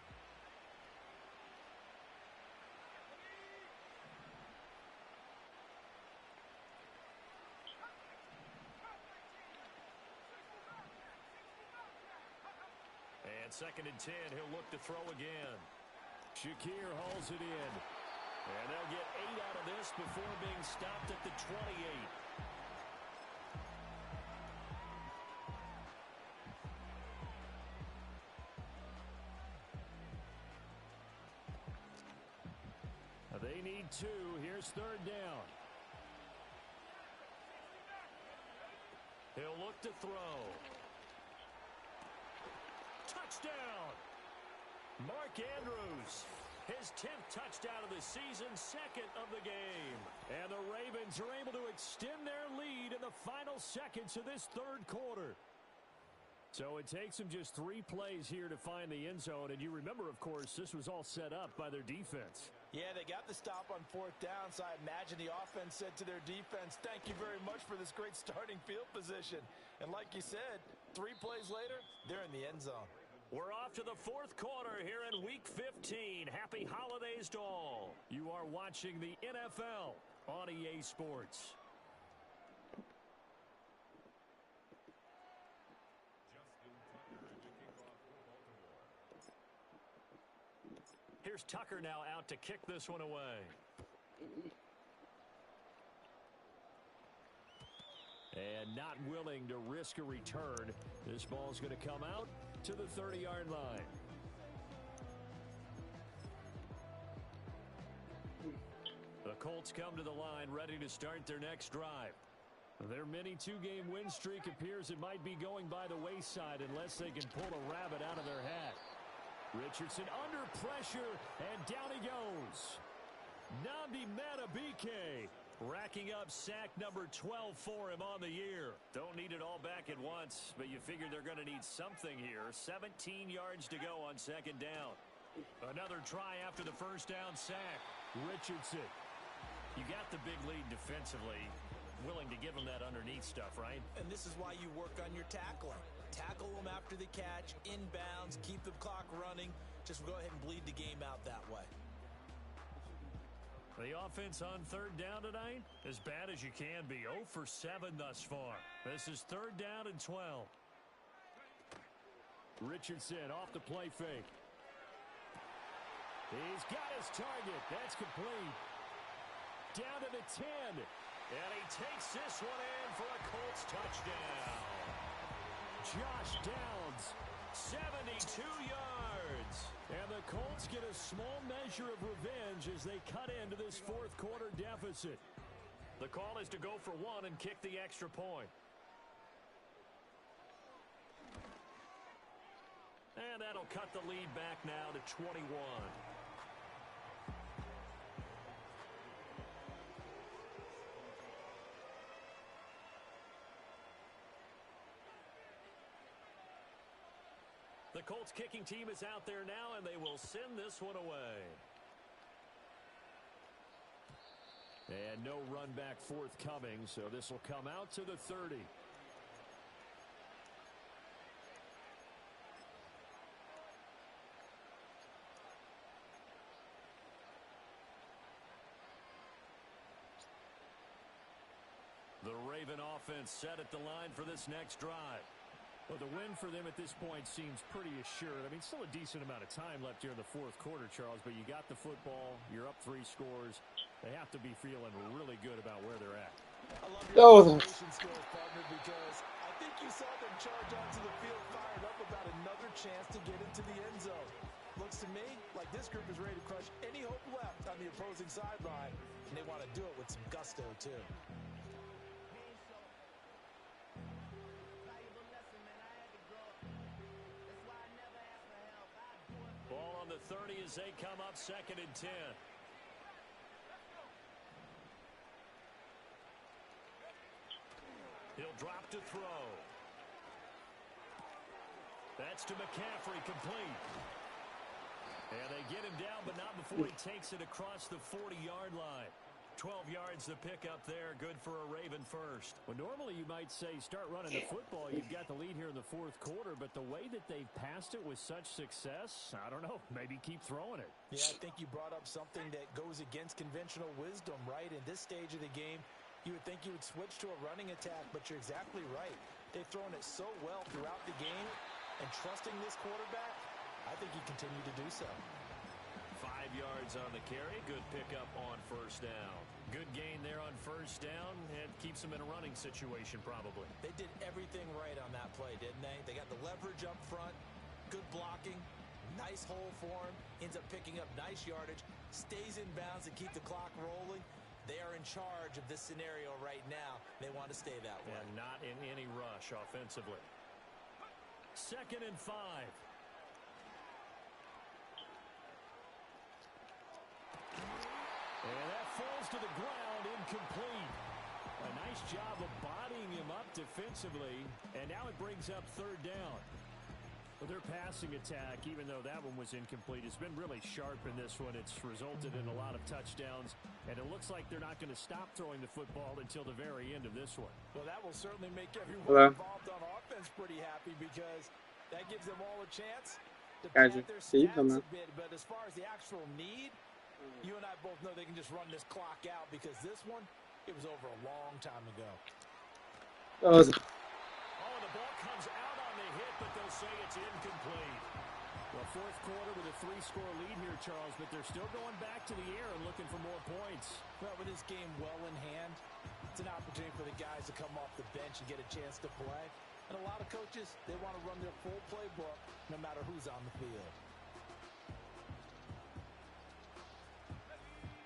And 2nd and 10, he'll look to throw again. Shakir hauls it in. And they'll get 8 out of this before being stopped at the 28. They need 2. Here's 3rd down. He'll look to throw. Touchdown! Mark Andrews, his 10th touchdown of the season, 2nd of the game. And the Ravens are able to extend their lead in the final seconds of this 3rd quarter. So it takes them just 3 plays here to find the end zone. And you remember, of course, this was all set up by their defense. Yeah, they got the stop on 4th down, so I imagine the offense said to their defense, thank you very much for this great starting field position. And like you said, 3 plays later, they're in the end zone. We're off to the 4th quarter here in Week 15. Happy holidays to all. You are watching the NFL on EA Sports. Here's Tucker now out to kick this one away. And not willing to risk a return. This ball's going to come out to the 30-yard line. The Colts come to the line ready to start their next drive. Their mini 2-game win streak appears it might be going by the wayside unless they can pull a rabbit out of their hat. Richardson under pressure, and down he goes. Nnamdi Madubuike racking up sack number 12 for him on the year. Don't need it all back at once, but you figure they're going to need something here. 17 yards to go on 2nd down. Another try after the 1st down sack. Richardson. You got the big lead defensively. Willing to give him that underneath stuff, right? And this is why you work on your tackling. Tackle them after the catch, inbounds, keep the clock running. Just go ahead and bleed the game out that way. The offense on 3rd down tonight, as bad as you can be. 0 for 7 thus far. This is 3rd down and 12. Richardson off the play fake. He's got his target. That's complete. Down to the 10. And he takes this one in for a Colts touchdown. Josh Downs, 72 yards. And the Colts get a small measure of revenge as they cut into this 4th quarter deficit. The call is to go for 1 and kick the extra point. And that'll cut the lead back now to 21. The Colts kicking team is out there now, and they will send this one away. And no run back forthcoming, so this will come out to the 30. The Raven offense set at the line for this next drive. Well, the win for them at this point seems pretty assured. I mean, still a decent amount of time left here in the 4th quarter, Charles, but you got the football. You're up 3 scores. They have to be feeling really good about where they're at. I love your observation skills, partner, because I think you saw them charge onto the field fired up about another chance to get into the end zone. Looks to me like this group is ready to crush any hope left on the opposing sideline, and they want to do it with some gusto, too. Ball on the 30 as they come up 2nd and 10. He'll drop to throw. That's to McCaffrey, complete. And they get him down, but not before he takes it across the 40-yard line. 12 yards to pick up there, good for a Raven first. Well, normally you might say start running the football. You've got the lead here in the 4th quarter, but the way that they've passed it with such success, I don't know, maybe keep throwing it. Yeah, I think you brought up something that goes against conventional wisdom, right? In this stage of the game, you would think you would switch to a running attack, but you're exactly right. They've thrown it so well throughout the game, and trusting this quarterback, I think you continue to do so. 5 yards on the carry. Good pickup on first down. Good gain there on first down, and keeps them in a running situation probably. They did everything right on that play, didn't they? They got the leverage up front, good blocking, nice hole for him, ends up picking up nice yardage, stays in bounds to keep the clock rolling. They are in charge of this scenario right now. They want to stay that way. And not in any rush offensively. 2nd and 5. And that falls to the ground, incomplete. A nice job of bodying him up defensively, and now it brings up 3rd down. Well, their passing attack, even though that one was incomplete, has been really sharp in this one. It's resulted in a lot of touchdowns, and it looks like they're not going to stop throwing the football until the very end of this one. Well, that will certainly make everyone involved on offense pretty happy, because that gives them all a chance to pad their stats a bit. But as far as the actual need, you and I both know they can just run this clock out, because this one, it was over a long time ago. Oh, the ball comes out on the hit, but they'll say it's incomplete. Well, 4th quarter with a 3-score lead here, Charles, but they're still going back to the air and looking for more points. Well, with this game well in hand, it's an opportunity for the guys to come off the bench and get a chance to play. And a lot of coaches, they want to run their full playbook no matter who's on the field.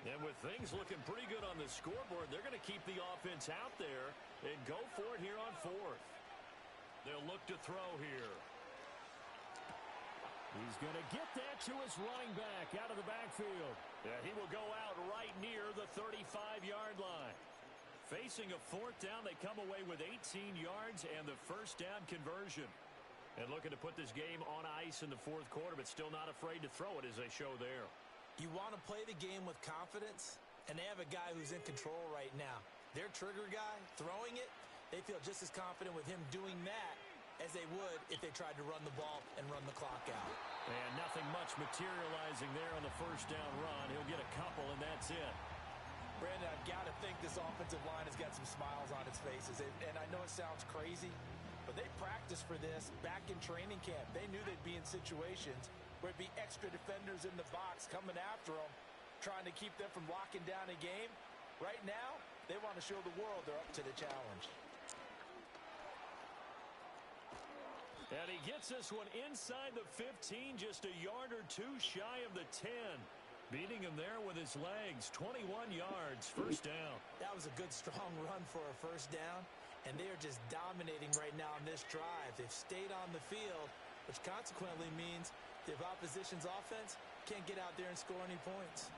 And with things looking pretty good on the scoreboard, they're going to keep the offense out there and go for it here on 4th. They'll look to throw here. He's going to get that to his running back out of the backfield. Yeah, he will go out right near the 35-yard line. Facing a 4th down, they come away with 18 yards and the 1st down conversion. And looking to put this game on ice in the 4th quarter, but still not afraid to throw it as they show there. You want to play the game with confidence, and they have a guy who's in control right now. Their trigger guy, throwing it, they feel just as confident with him doing that as they would if they tried to run the ball and run the clock out. And nothing much materializing there on the 1st down run. He'll get a couple, and that's it. Brandon, I've got to think this offensive line has got some smiles on its faces. And I know it sounds crazy, but they practiced for this back in training camp. They knew they'd be in situations where it'd be extra defenders in the box coming after them, trying to keep them from locking down a game. Right now, they want to show the world they're up to the challenge. And he gets this one inside the 15, just a yard or two shy of the 10. Beating him there with his legs, 21 yards, 1st down. That was a good, strong run for a 1st down, and they are just dominating right now on this drive. They've stayed on the field, which consequently means the opposition's offense can't get out there and score any points.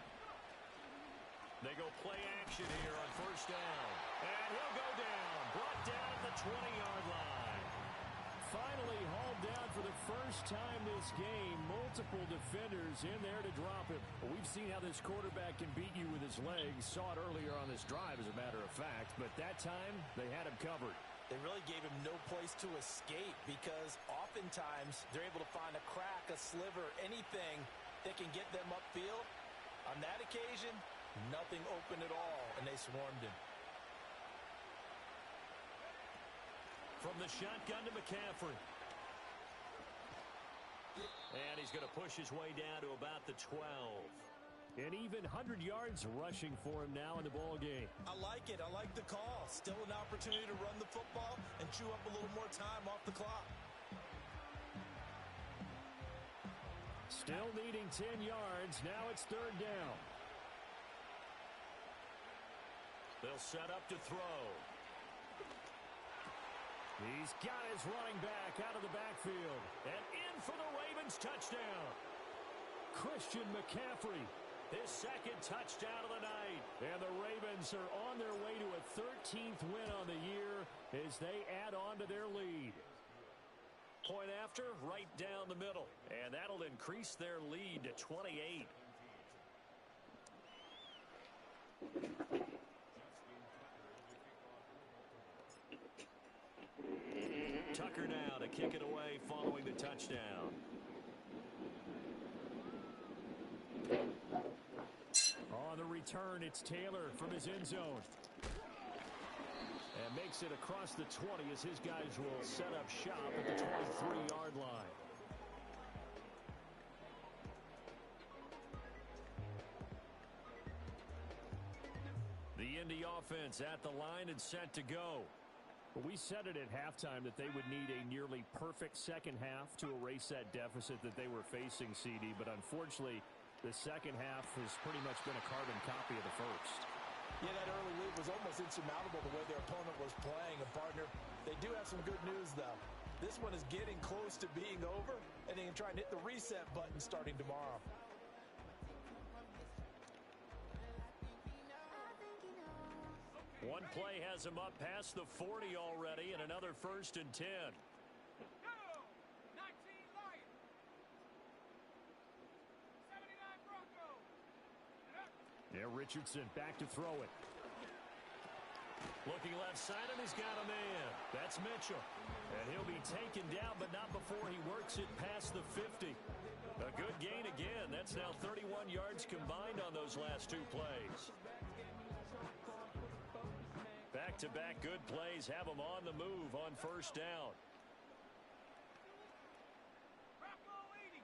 They go play action here on 1st down. And he'll go down, brought down at the 20-yard line. Finally hauled down for the first time this game. Multiple defenders in there to drop him. Well, we've seen how this quarterback can beat you with his legs. Saw it earlier on this drive, as a matter of fact. But that time, they had him covered. They really gave him no place to escape, because oftentimes they're able to find a crack, a sliver, anything that can get them upfield. On that occasion, nothing open at all, and they swarmed him. From the shotgun to McCaffrey. And he's going to push his way down to about the 12. An even 100 yards rushing for him now in the ball game. I like it. I like the call. Still an opportunity to run the football and chew up a little more time off the clock. Still needing 10 yards. Now it's 3rd down. They'll set up to throw. He's got his running back out of the backfield. And in for the Ravens touchdown. Christian McCaffrey, his 2nd touchdown of the night. And the Ravens are on their way to a 13th win on the year as they add on to their lead. Point after, right down the middle. And that'll increase their lead to 28. Tucker now to kick it away following the touchdown. On the return, it's Taylor from his end zone. And makes it across the 20 as his guys will set up shop at the 23-yard line. offense at the line and set to go. Well, we said it at halftime that they would need a nearly perfect second half to erase that deficit that they were facing, CD. But unfortunately, the second half has pretty much been a carbon copy of the first. Yeah, that early lead was almost insurmountable the way their opponent was playing. And, partner, they do have some good news, though. This one is getting close to being over, and they can try and hit the reset button starting tomorrow. One play has him up past the 40 already, and another 1st and 10. Go! 19 Lions. 79 Broncos. Yeah, Richardson back to throw it. Looking left side, and he's got a man. That's Mitchell. And he'll be taken down, but not before he works it past the 50. A good gain again. That's now 31 yards combined on those last 2 plays. Back-to-back good plays have him on the move on 1st down. Bronco 80.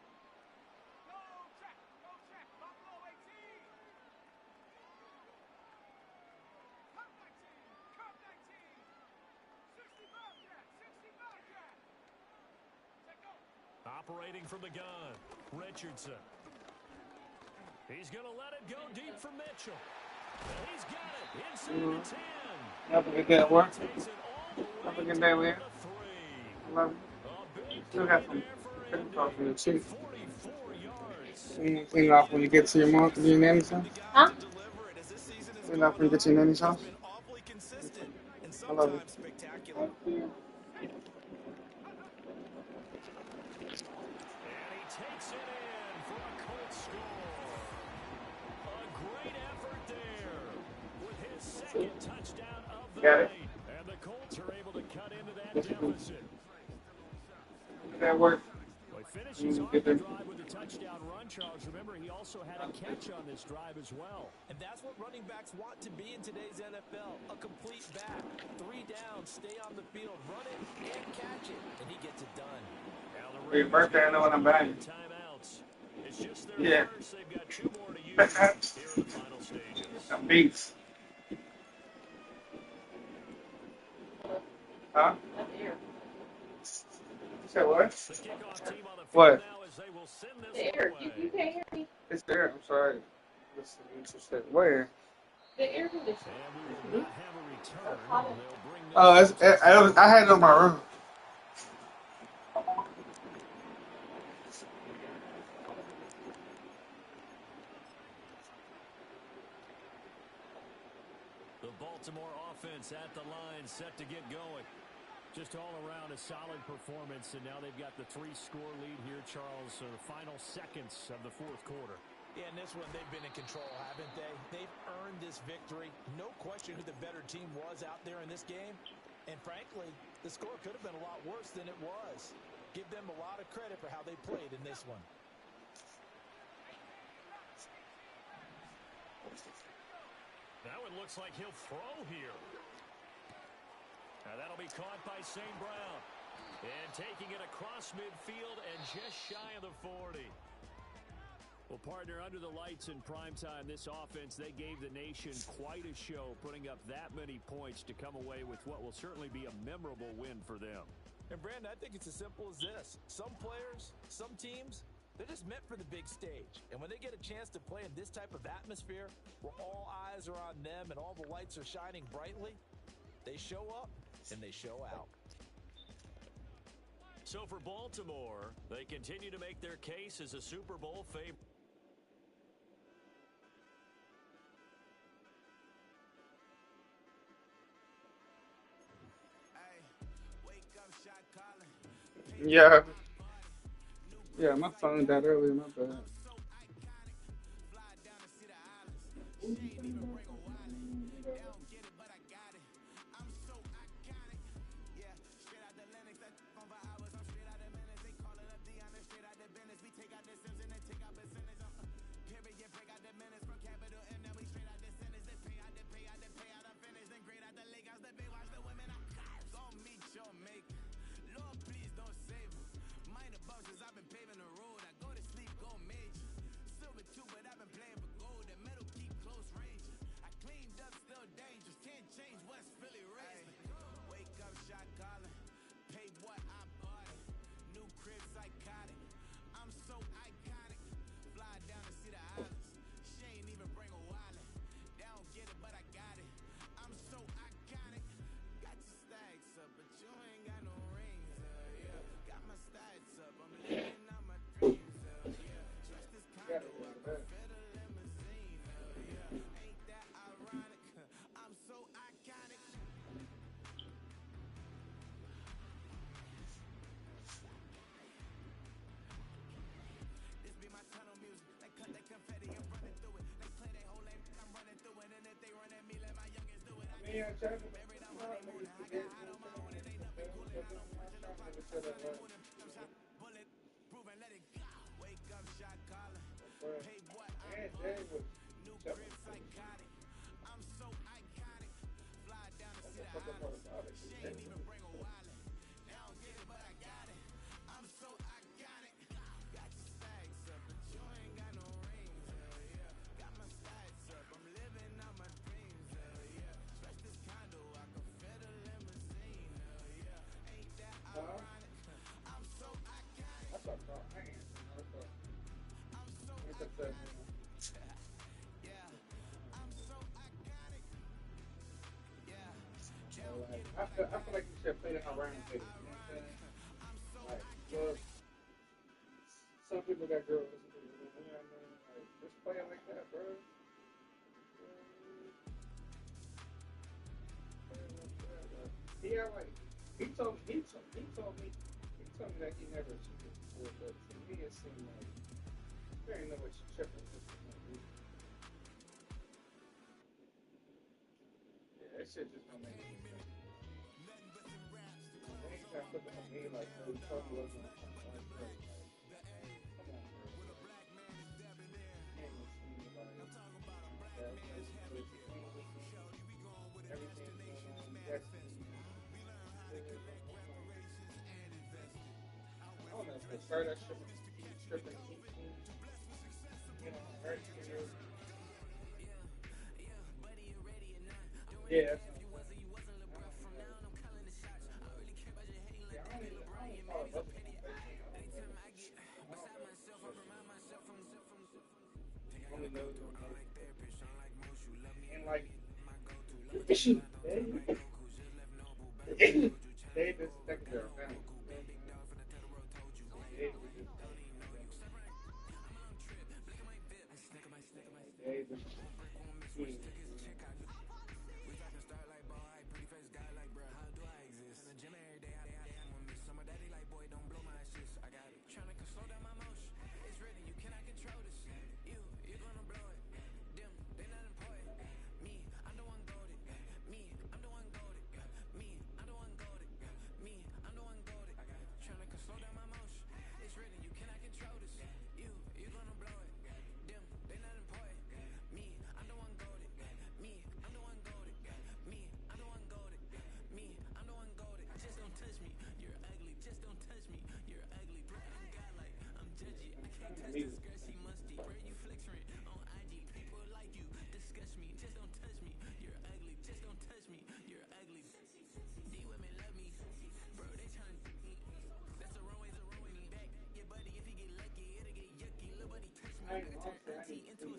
Go check. Go check. Bronco 18. Cup 19. Cup 19. 65 cat. 65 cat. Take go. Operating from the gun, Richardson. He's going to let it go deep for Mitchell. And he's got it inside the 10. Have a good day at work. Takes it all the Have a way good day, to Leah. the 3. Love you. A big Still play got some there for chicken sauce in the Andy. cheek. 44 yards. You clean it off when you get to your mom, your nanny sauce. Huh? Clean it off when you get to your nanny sauce. Awfully consistent and I love you. sometimes spectacular. And he takes it in for a Colts score. A great effort there with his 2nd touchdown of the Got it. night. And the Colts are able to cut into that deficit. That work. Well, he finishes off the drive with a touchdown run, Charles. Remember, he also had a catch on this drive as well. And that's what running backs want to be in today's NFL. A complete back. 3 down, stay on the field, run it, and catch it. And he gets it done. Now the For your birthday, I know what I'm buying. timeouts. It's just their Yeah. first. They've got 2 more to use here in the final stages. Some beats. Huh? You said what? The kickoff team on the field What? now as they will send this The one air, away. you can't hear me. It's there. I'm sorry. Listen, interested. Where? The air conditioner. And we will not have a return. They'll bring this Oh, it's, I had it on my room. the Baltimore offense at the line, set to get going. Just all around a solid performance, and now they've got the 3-score lead here, Charles. So the final seconds of the 4th quarter. Yeah, in this one, they've been in control, haven't they? They've earned this victory. No question who the better team was out there in this game. And frankly, the score could have been a lot worse than it was. Give them a lot of credit for how they played in this one. Now it looks like he'll throw here. Now that'll be caught by St. Brown. And taking it across midfield and just shy of the 40. Well, partner, under the lights in primetime, this offense, they gave the nation quite a show, putting up that many points to come away with what will certainly be a memorable win for them. And, Brandon, I think it's as simple as this. Some players, some teams, they're just meant for the big stage. And when they get a chance to play in this type of atmosphere where all eyes are on them and all the lights are shining brightly, they show up and they show out. So for Baltimore, they continue to make their case as a Super Bowl favorite. Yeah. Yeah, my phone died earlier, my bad. Yeah, trying to niggas forget. Never said that word. And Jay was jumping. That's the fucking part about it. Huh? I thought so. I answered. I thought. It's a tough one. I feel like you should play it around with it. You know what I'm saying? Like, well, some people got girls. Some people, you know what I mean? Like, just play it like that, bro. He had like he told me that he never cheated before, but to me it seemed like there ain't no way she tripping. Yeah, that shit just don't make any sense. They ain't trying to put that on me like, no, you told me wasn't gonna come like, bro, like, come on, bro. You ain't gonna see me like that. Everything's going on. That's me. I don't know if they start that stripping heat team, you know, hurt you. Yeah, that's what I'm saying. Yeah, I don't follow both of them on Facebook. I don't know. I don't know shit. Only know them on Facebook. And like, they just secondary family. You know what I'm saying? They was just they just kids. Music. I ain't honestly, I need to see it.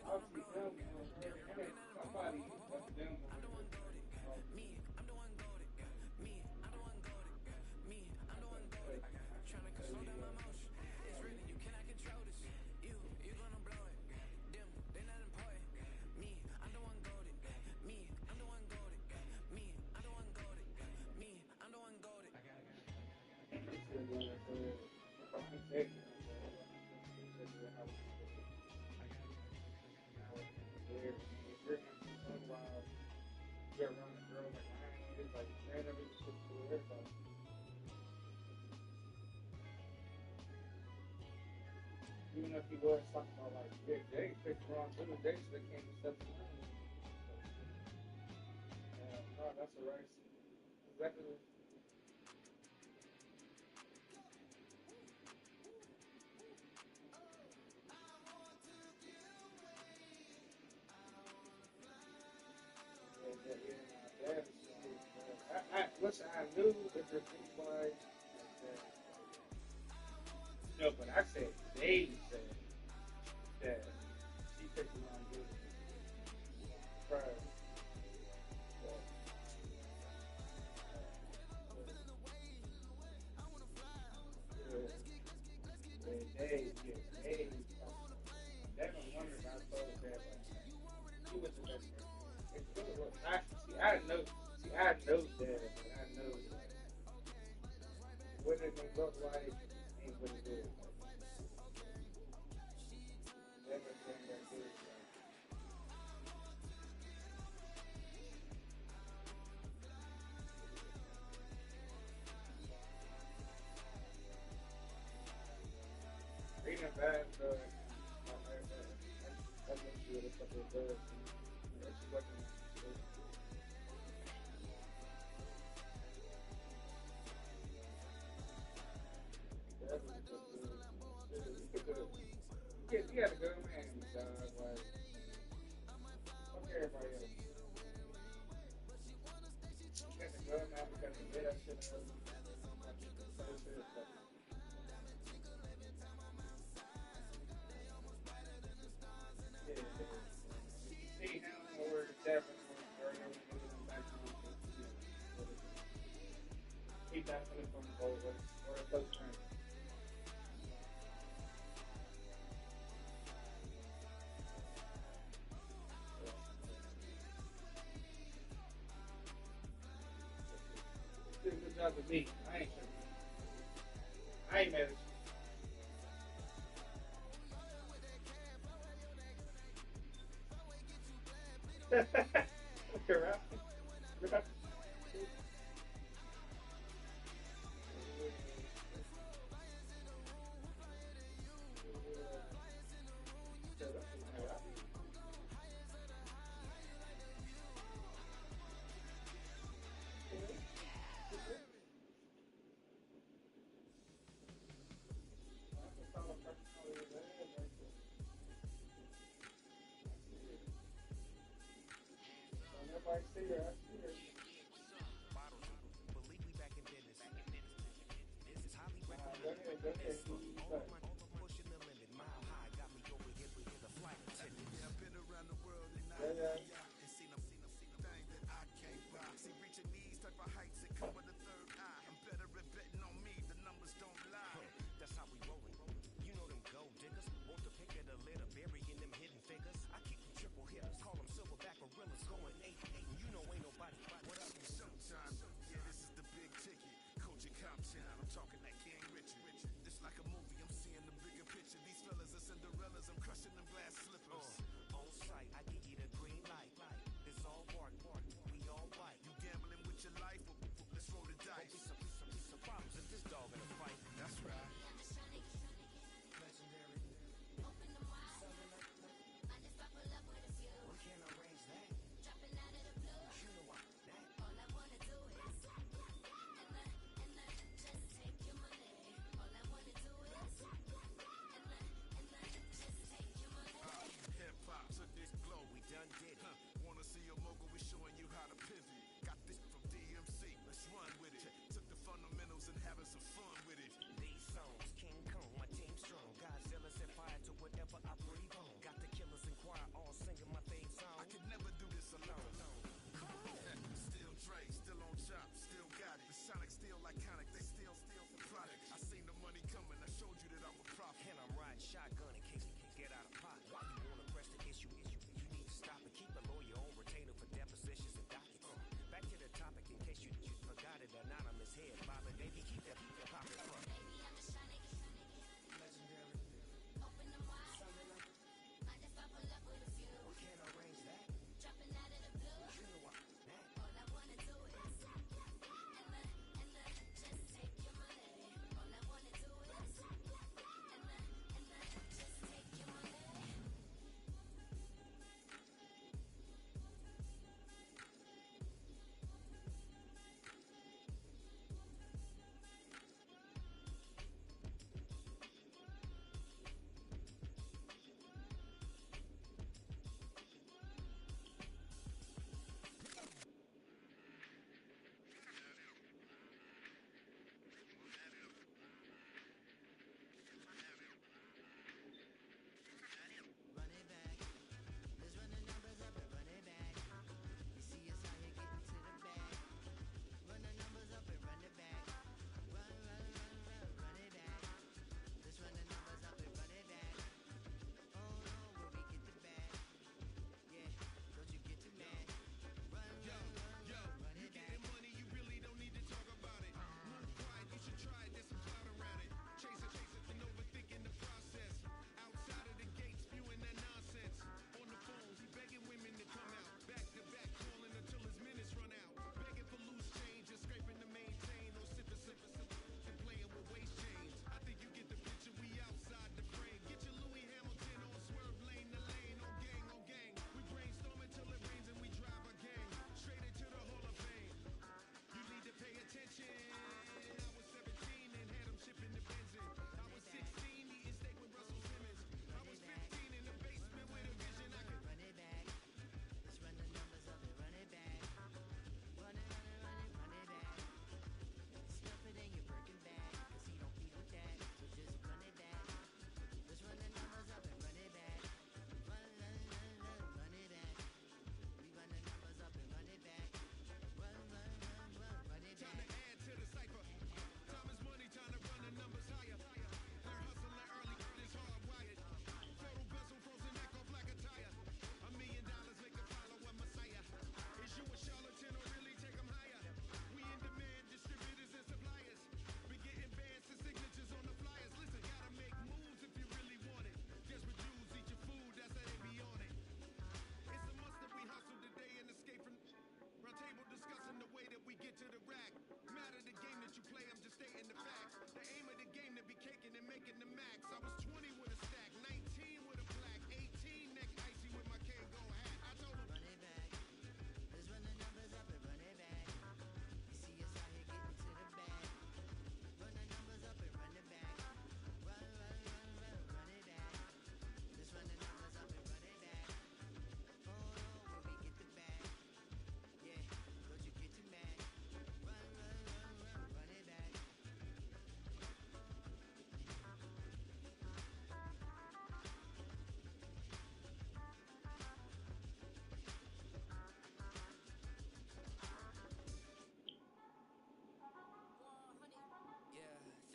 I'll see them on her and somebody of them on her. Even if he was talking about like Big J picked wrong too, they should have came to 79. No, that's a race. Exactly. Listen, I knew if it was like, no, but I said they said that she picked the wrong dude. Right. That one wonder if I told her that she was the best friend. I know, I know that, but I know that what it may look like ain't what it is. that bad, though. I missed you with a couple of birds. It's fucking. Yeah, you got a good man, dog. Like, fuck everybody else. You got a good man because you get that shit up. Yeah, see him or Devin or back he definitely from Boulder or a close friend. Did a good job with me. I ain't sure. I ain't mad at you. Look around. Nobody see her. I see her. Believe we back in business. This is highly Go recommended. ahead, go ahead. Pushing the limit, mile high, got me over here with the flight attendant. Yeah, I've been around the world and and seen them thing that I can't buy. See, reaching these type of heights that come with a third eye. I'm better at betting on me, the numbers don't lie. That's how we rolling. You know them gold diggers. Want to pick at a litter, burying them hidden figures. I keep them triple hitters, call them silverback gorillas, going 8-8. And you know ain't nobody. What up? Sometimes, yeah, this is the big ticket. Coach and Compton, I'm talking that King Richard. It's like a movie, I'm seeing the bigger picture. These fellas are Cinderellas, I'm crushing them glass slippers. On sight, I give you the green light. It's all part. We all white. You gambling with your life, let's roll the dice. Be some problems if this dog in a fight. That's right. We can't arrange that. You know what? Hip hop to this globe. We done did it. Wanna see a mogul? We showing you how to pivot. Got this from DMC. Let's run with it. Took the fundamentals and having some fun with it. These songs, King Kong, my team strong. Godzilla set fire to whatever I breathe on. Got the killers in choir all singing my theme song. I could never do this alone. Still Dre, still on top, still got it. The Sonic still iconic, they still the product. I seen the money coming, I showed you that I'm a prophet. And I'm riding shotgun in case we can get out of pot. Why you wanna press the issue? You need to stop and keep a lawyer on retainer for depositions and dockets. Back to the topic in case you forgot it. Anonymous head, Bobby, baby, keep that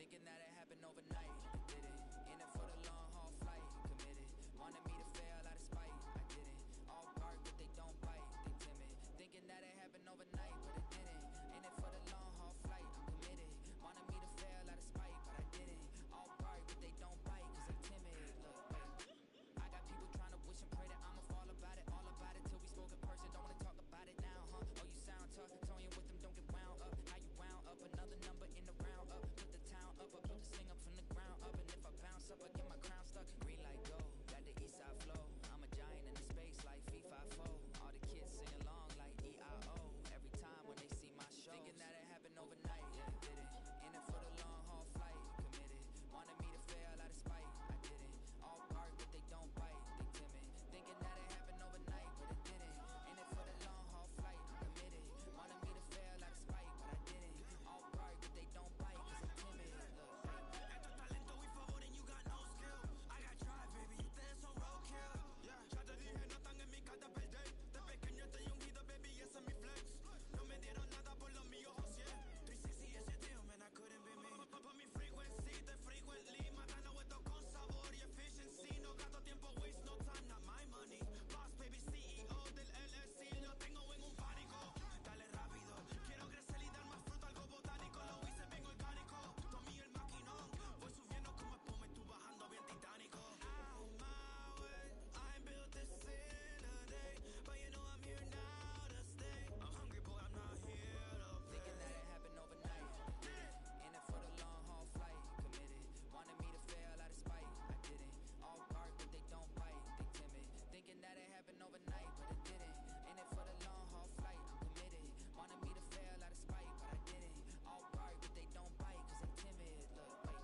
thinking that it happened overnight. I did it, in it for the long haul flight. Committed, wanted me to fail out of spite. I did it, all bark but they don't bite. They timid, thinking that it happened overnight, but it didn't. In it for the long haul flight. I'm committed, wanted me to fail out of spite, but I didn't. All bark but they don't bite, cause I'm timid. Look, wait. I got people trying to wish and pray that I'ma fall about it, all about it till we spoke in person. Don't wanna talk about it now, huh? Oh, you sound tough, toying with them, don't get wound up. How you wound up? Another number in the round up. Put the town up, I built this thing up from the ground up. And if I bounce up, I get my crown stuck. Green light go, got the east side flow. I'm a giant in the space like FIFA4. All the kids sing along like EIO. Every time when they see my show, thinking that it happened overnight. Yeah, did it. In it for the long haul flight. Committed, wanted me to fail out of spite. I didn't. All bark but they don't bite. They timid, thinking that it happened overnight, but it didn't. In it for the long haul flight. I'm committed, wanted me to fail out of spite, but I didn't. All bark but they don't bite, cause I'm timid. Look, Esto es talento y favor and you got no skill. I got drive, baby, ustedes son roadkill. Yeah, ya te dije, no están en mi carta perder. De pequeño estoy ungido, baby, ese es mi flex. No me dieron nada por lo mío, José. 360 ese deal, man, I couldn't be me. Por mi frequency, te frequently. Matando esto con sabor y efficiency. No gasto tiempo, waste no time, not my money. Boss, baby, CEO del LLC. Lo tengo en un pánico. Dale rápido, quiero crecer y dar más fruto, algo botánico. Lo hice bien orgánico. Tomé el maquinón. Voy subiendo como espuma, tú bajando bien titánico. Out my way, I ain't built this in a day. But you know I'm here now to stay. I'm hungry, boy, I'm not here to play. thinking that it happened overnight. Did it, in it for the long haul flight. Committed, wanted me to fail out of spite. I didn't. All bark but they don't bite. They timid, thinking that it happened overnight, but it didn't. In it for the long haul flight. I'm committed, wanted me to fail out of spite, but I didn't. All bark but they don't bite, cause I'm timid. Look, wait.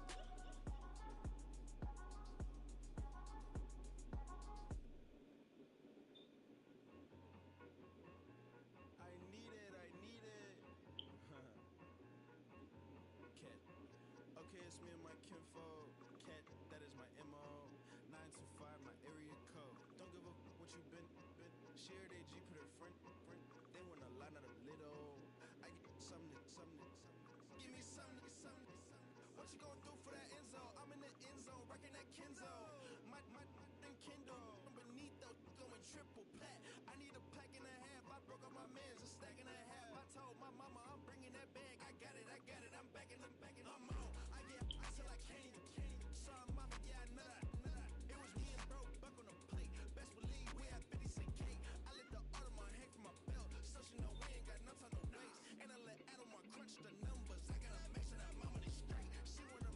I need it. Cat. Okay, it's me and my kinfolk. Cat, that is my MO. 925, my area code. Don't give a what you been. Shared AG, put her friend. They want a lot, not a little. I get something. Give me something. What you gonna do for that end zone? I'm in the end zone, rocking that Kenzo. My thing Kindle. Beneath though, going triple plat. I need a pack and a half. I broke up my mans, a stack and a half. I told my mama I'm bringing that bag. I got it. I'm backing. I'm on. I get till I can't. Sorry, mama, yeah, I know that. It was me and bro, buck on the plate. Best believe we had 56K. I let the Audemars hang from my belt, so she know we ain't got no time to waste. And I let Adelmar crunch the numbers. I gotta make sure that mama is straight. She wanna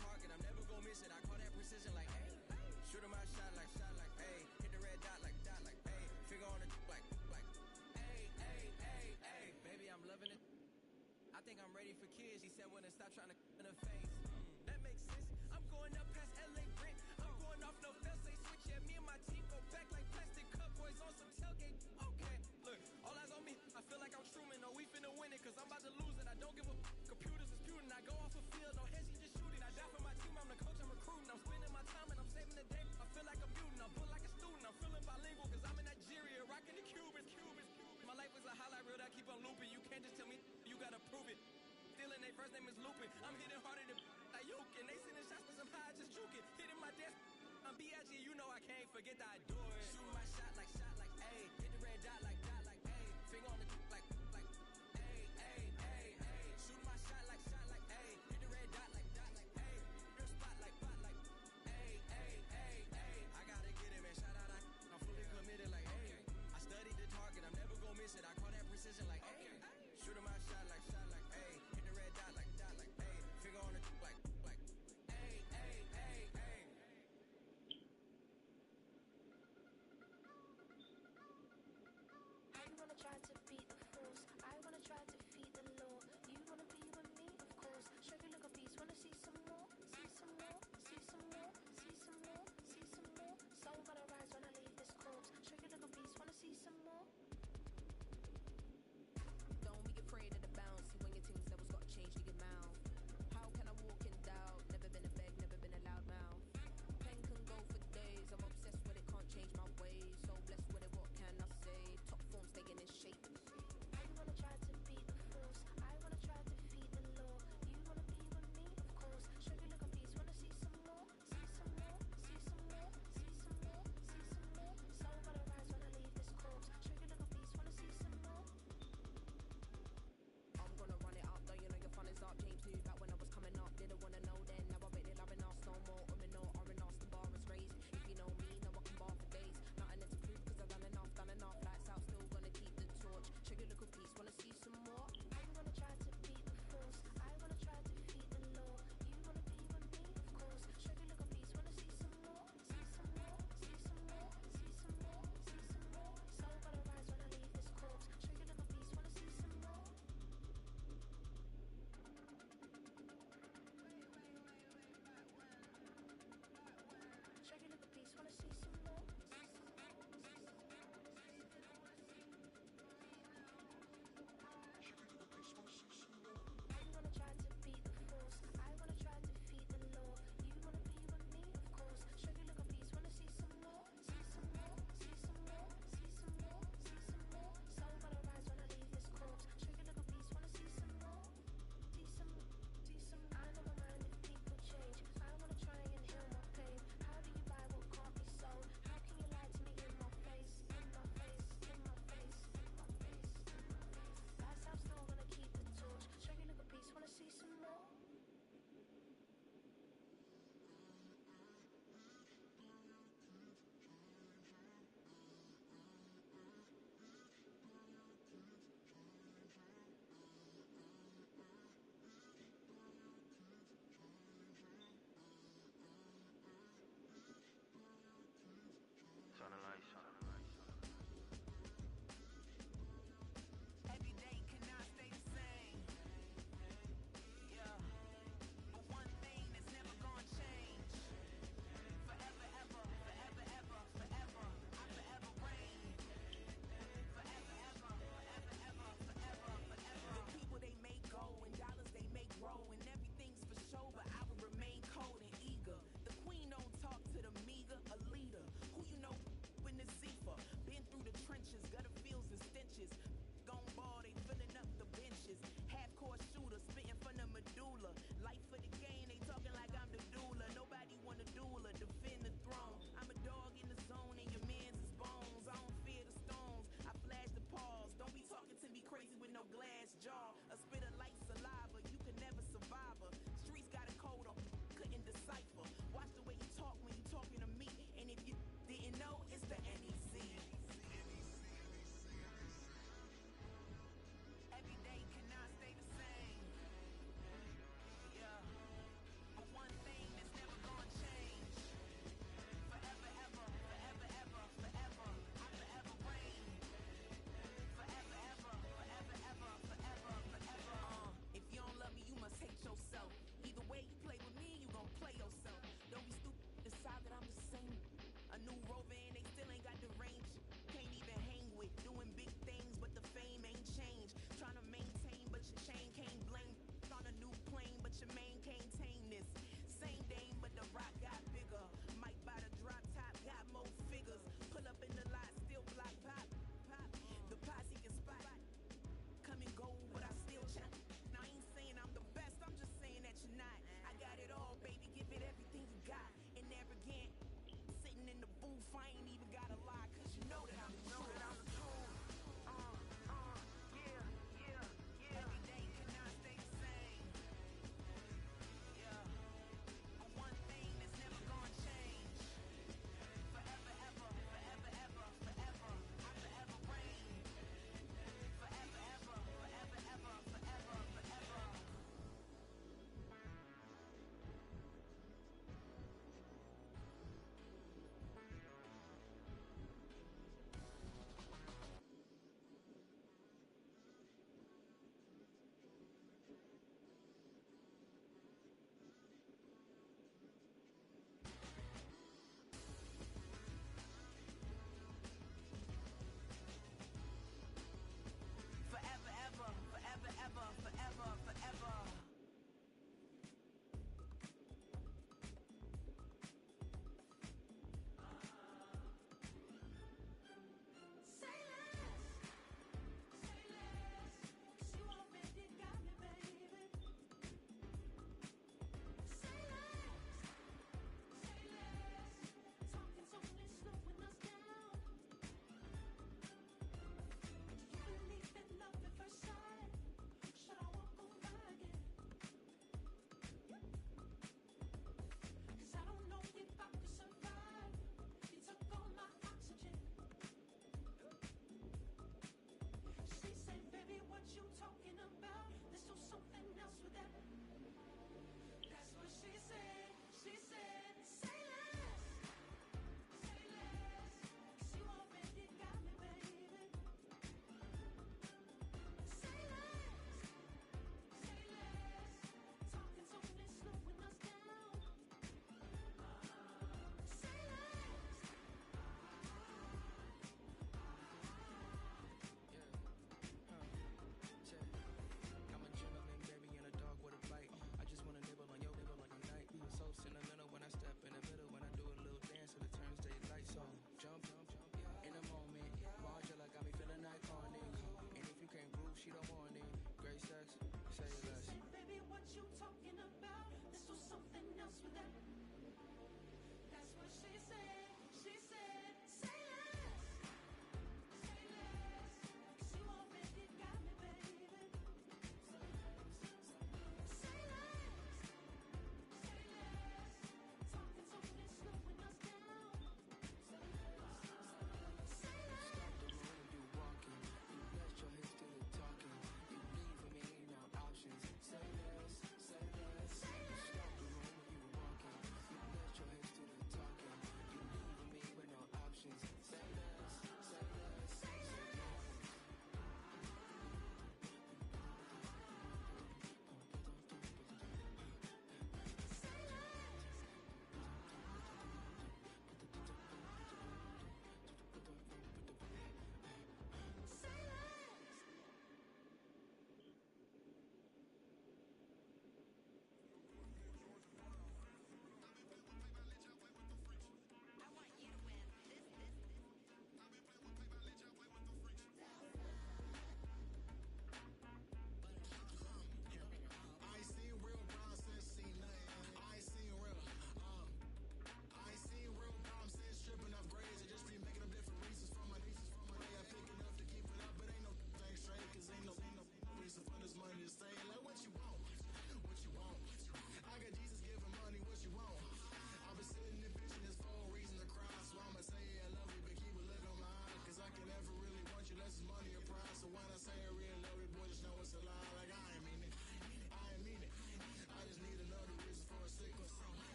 target, I'm never gonna miss it. I call that precision like, hey. Shooting my shot like, hey. Hit the red dot like, hey. Finger on the like, hey, hey, hey, hey. Baby, I'm loving it. I think I'm ready for kids. She said when to stop trying to in her face. That makes sense. I'm going up past LA Brent. I'm going off no fail, say switch. Yeah, me and my team go back like plastic cup boys on some tailgate. Okay, look, all eyes on me. I feel like I'm Truman. No, we finna win it, cause I'm about to lose it. I don't give a computers is putin'. I go off a field, no heads, he just shooting. I die for my team, I'm the coach, I'm recruiting. I'm spending my time and I'm saving the day. I feel like a mutant, I'm full like a student. I'm feeling bilingual, cause I'm in Nigeria, rocking the Cubans. My life is a highlight reel that I keep on looping. You can't just tell me, you gotta prove it. Stealing, their first name is Lupin. I'm hitting harder than Ayuk, and they sending shots for some high, just juke it. Hitting my desk, I'm B.I.G., you know I can't forget that I do it. Shooting my shot like, ayy. Hit the red dot like, ayy. Finger on the like, ayy, ayy, ayy, ayy. Shooting my shot like, ayy. Hit the red dot like, ayy. Real spot like, ayy, ayy, ayy, ayy. I gotta get it, man. Shout out, I'm fully committed like, ayy. I studied the target, I'm never gonna miss it. I call that precision like, ayy. Shooting my shot like, ayy. Hit the red dot like, ayy. Finger on the like, ayy, ayy, ayy, ayy. I wanna try to beat the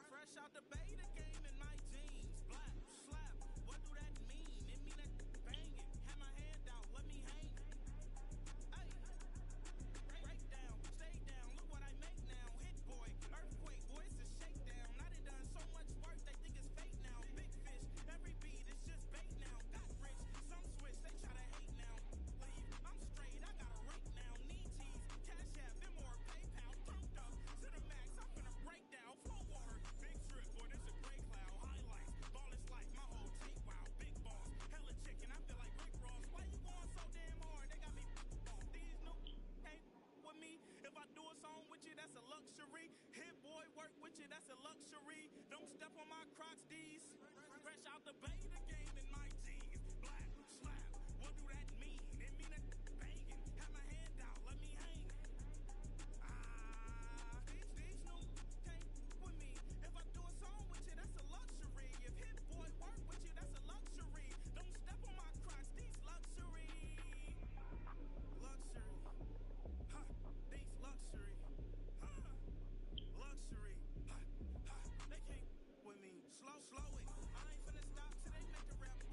Fresh out the beta game in my jeans. Black, slap, what do that mean? It mean that banging. Have my hand out, let me hang. Ay, break down, stay down, look what I make now. Hit boy, earthquake, boy, it's a shakedown. I done so much work, they think it's fake now. Big fish, every beat is just bait now. Got rich, some switch, they try to hate now. Leave, I'm straight, I got a rate now. Need cheese, cash app, them more PayPal. Turned up to the max, I'm gonna break down. Flow water, big trip, boy, this a gray cloud. Highlights, ball is life, my whole tape, wow. Big boss, hella chicken, I feel like Rick Ross. Why you going so damn hard? They got me off. These new can't with me. If I do a song with you, that's a luxury. Hit boy, work with you, that's a luxury. Don't step on my Crocs, these. Fresh out the beta game in my jeans. Black, slap, what do that mean? It mean that banging. Have my hand out, let me hang. These new can't with me. If I do a song with you, that's a luxury. If hit boy, work with you, that's a luxury. Don't step on my Crocs, these luxury. Luxury. Ha, these luxury. Ha, luxury. Ha, ha, they can't with me. Slow it. I ain't finna stop till they make a rap.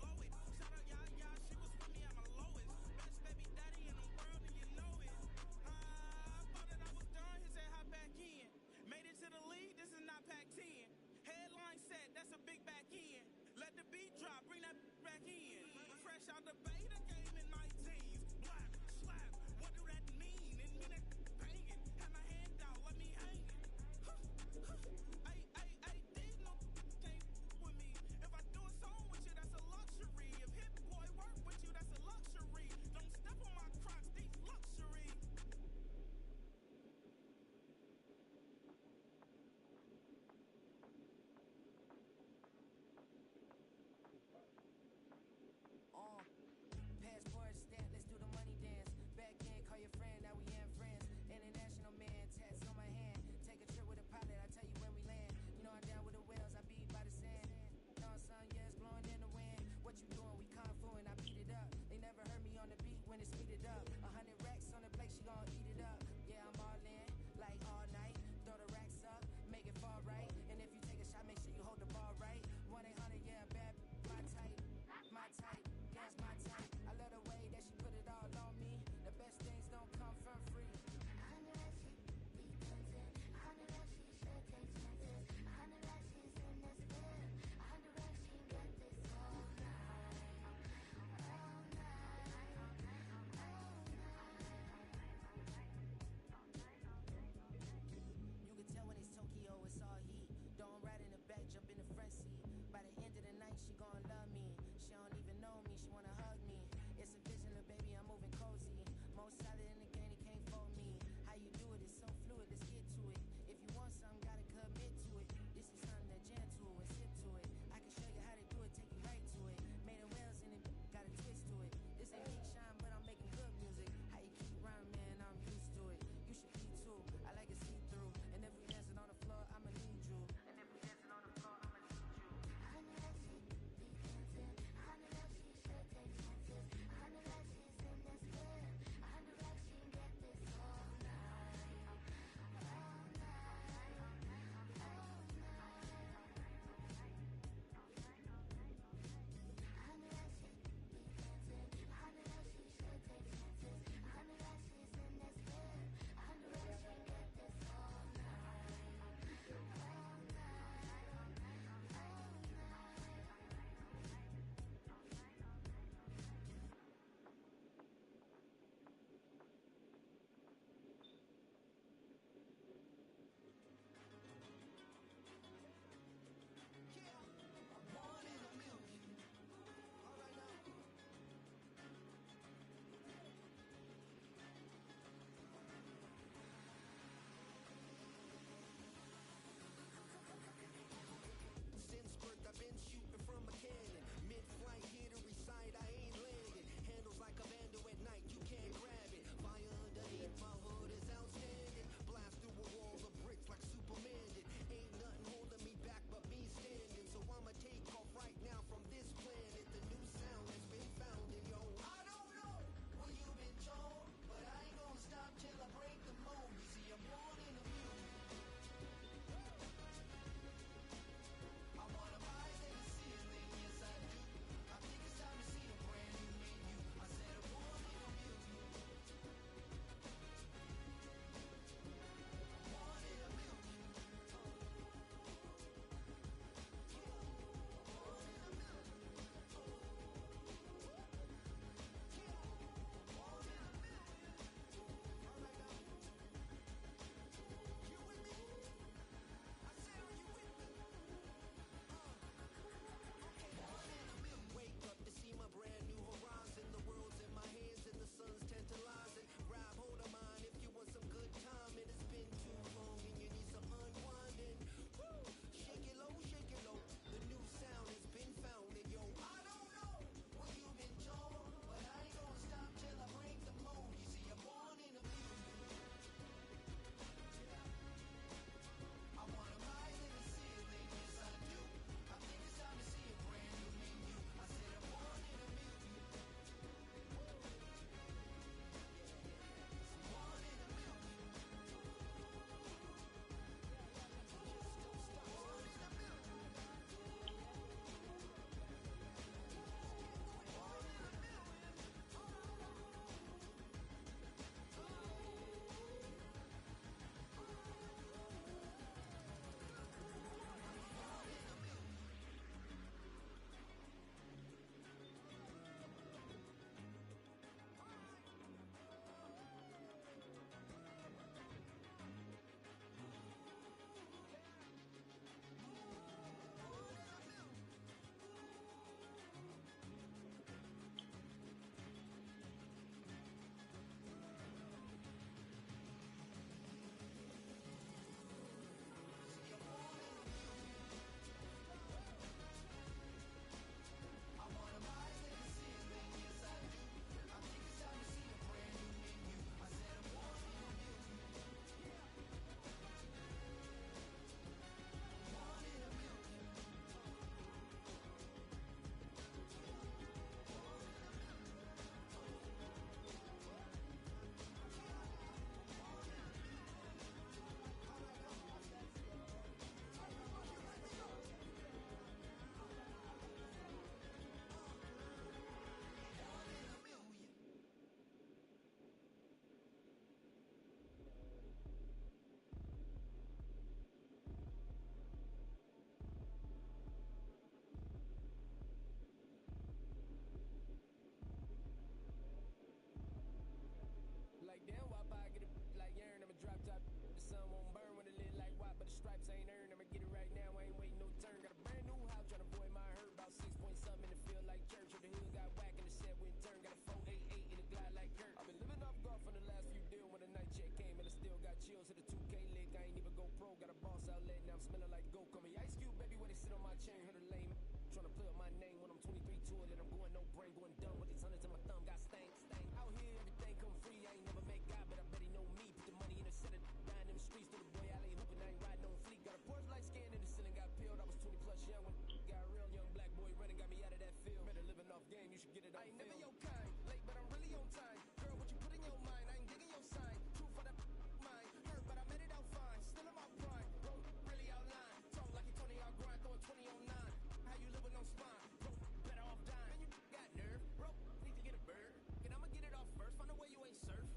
boss out late, now I'm smelling like goat. Call me Ice Cube, baby, where they sit on my chain. Heard a lame trying to play with my name when I'm 23 to it. And I'm going no brain, going dumb with these hundreds in my thumb. Got stank. Out here, everything come free. I ain't never met God, but I bet he know me. Put the money in the center, dying in the streets. To the boy alley hooping, I ain't riding on fleek. Got a Porsche light scan in the ceiling, got peeled. I was 20 plus young when got real. Young black boy running, got me out of that field. Better living off game, you should get it out. I ain't never your kind, late, but I'm really on time. Girl, what you put in your mind, I ain't digging your sign. True for that mine, hurt, but I made it out fine. Still in my prime, bro, really outline. Talk like you Tony, I'll grind, throwing 20 on 9. How you live with no spine, bro, better off dying. Man, you got nerve, bro, need to get a bird. And I'ma get it off first, find a way you ain't surf.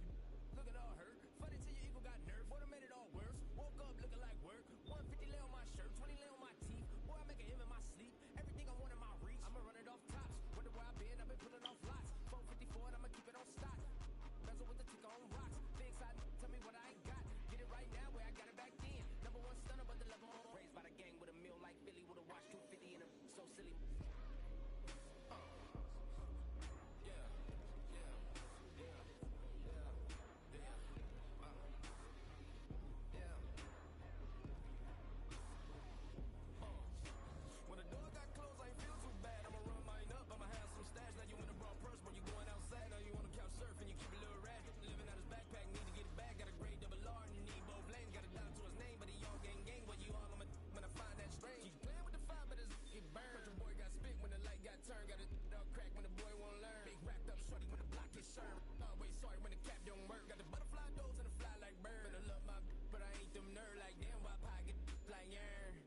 Looking all hurt, funny till your ego got nerve. Boy, I made it all worse, woke up looking like work. 150 lay on my shirt, 20 lay on my teeth. Boy, I make an M in my sleep, everything I want in my reach. I'ma run it off tops, wonder where I've been pulling off lots. 454, I'ma keep it on stock. Bezel with the ticker on rocks. Big side, tell me what I ain't got. Get it right now where I got it back then. Number one stunner, but the level on. Raised by the gang with a meal like Philly with a watch 250 and a so silly. When the door got closed, I ain't feel too bad. I'ma run mine up, I'ma have some stash. Now you in a broad purse, but you going outside. Now you on the couch surfing, you keep a little rat. Living out his backpack, need to get it back. Got a grade double R and you need both lanes. Got it down to his name, but he all gang. What you all on my when I find that strange. Keep playing with the fire, but it's get burned. But your boy got spit when the light got turned. Got it all crack when the boy won't learn. Big wrapped up shorty when the block is served. Always sorry when the cap don't work. Got the butterfly doors and the fly like bird. Better love my but I ain't them nerd like damn. Why pocket like yarn?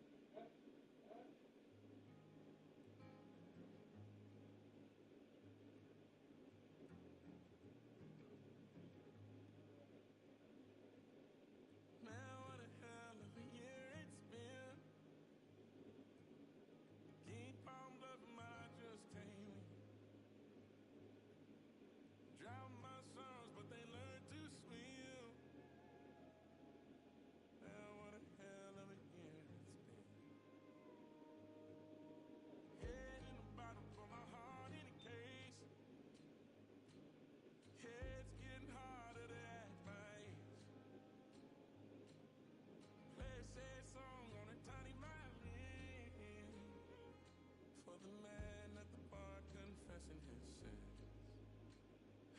Man, what a hell of a year it's been. Keep on bluffing, but I just can't win. Drown my sorrows, but they learn to swim. Man, what a hell of a year it's been. Head in the bottom for my heart in a case. Head's getting harder to act my age. Play a sad song on a tiny violin for the man at the bar confessing his sins.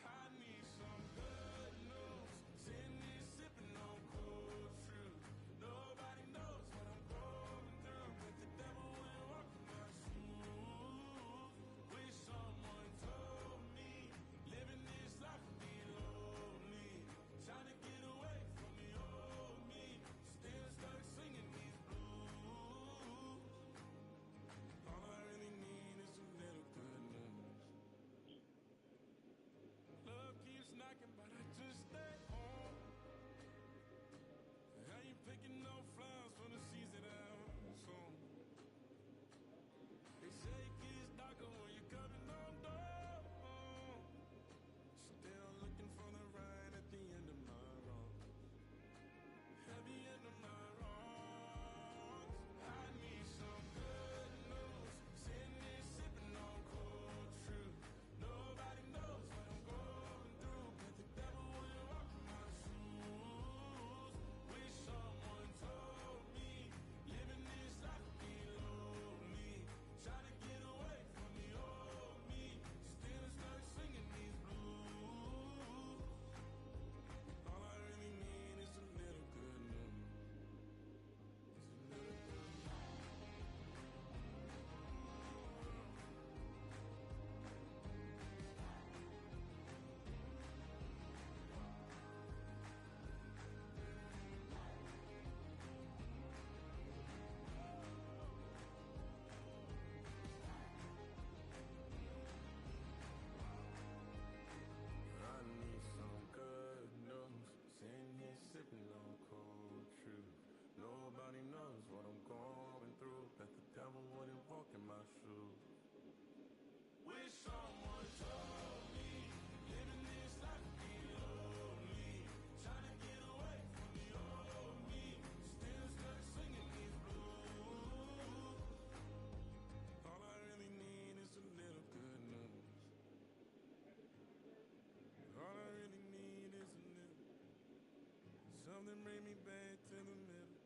I need some good news. Sitting here sipping on cold fruit. Nobody knows what I'm going through, but the devil will walk in my shoes. Wish someone told me living this life would be lonely. Trying to get away from the old me. Still stuck singing these blues. All I really need is a little good news. Love keeps knocking, but I just stay home. I ain't picking no flowers for the season out soon. They say it gets darker when you're coming on door. Still looking for the ride at the end of my road. At the end of my road, I need some good news. Sitting here sipping on cold truth. Nobody knows what I'm going through, but the devil will walk in my shoes. Wish someone told me living this life would be lonely. Trying to get away from the old me. Still stuck singing these blues. All I really need is a little good news. It's a little good news. I need some good news. Sitting here sipping on cold truth. Nobody knows what I'm going through. Bet the devil wouldn't walk in my shoes. Wish someone told me living this life would be lonely. Trying to get away from the old me. Still stuck singing these blues. All I really need is a little good news. All I really need is a little something bring me back to the middle.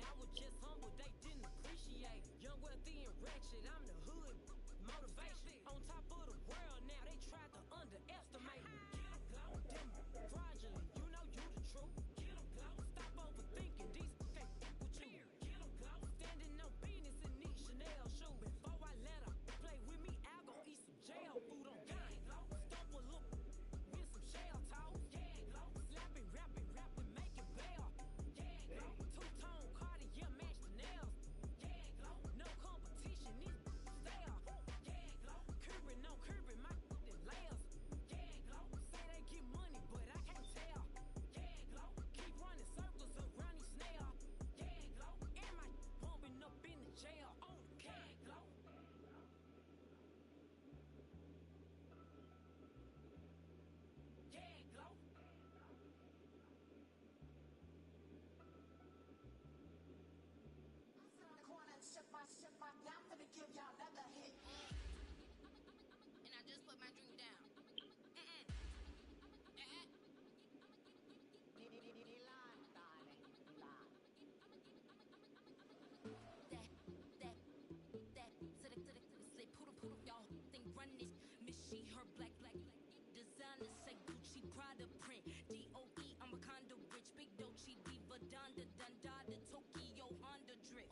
I was just humble, they didn't appreciate. Young, wealthy, and ratchet, I'm the hood motivation. On top of the world now, they tried to underestimate. Get 'em glow, them fraudulent, you know you the truth. Get 'em glow, stop overthinking, these can't with you. Get 'em glow, standing on business in these Chanel shoes. Before I let her play with me, I'll go eat some jail food on gang. Stump a look with some shell toes. Slapping, rapping, making bail. Two-tone Cartier match the nails. No competition, these stale. Curbing on curbing, my layers. Say they get money, but I can't tell. Keep running circles around these snails. And my bumping up in the jail. Oh, gang glow. Gang glow. And I just put my drink down. To the slip, poodle, y'all think run this. Miss she, her black, designer say Gucci, Prada print. DOE, I'm a condo rich, big Dolce, Diva, Donda, the Tokyo, Honda drip.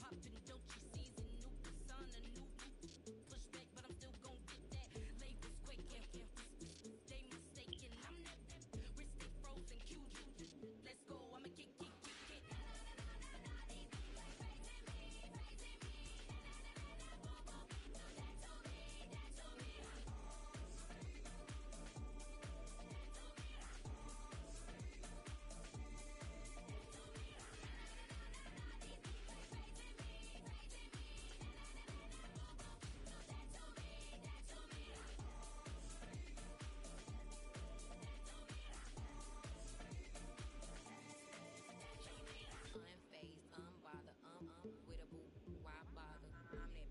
Poppin' Dolce season, new persona, new pushback, but I'm still gon' get that. Labels quaking, they mistaken. I'm that wrist stay frozen, cute. Let's go, I'ma kick. Unfazed, unbothered, with a boo, why bother? I'm that,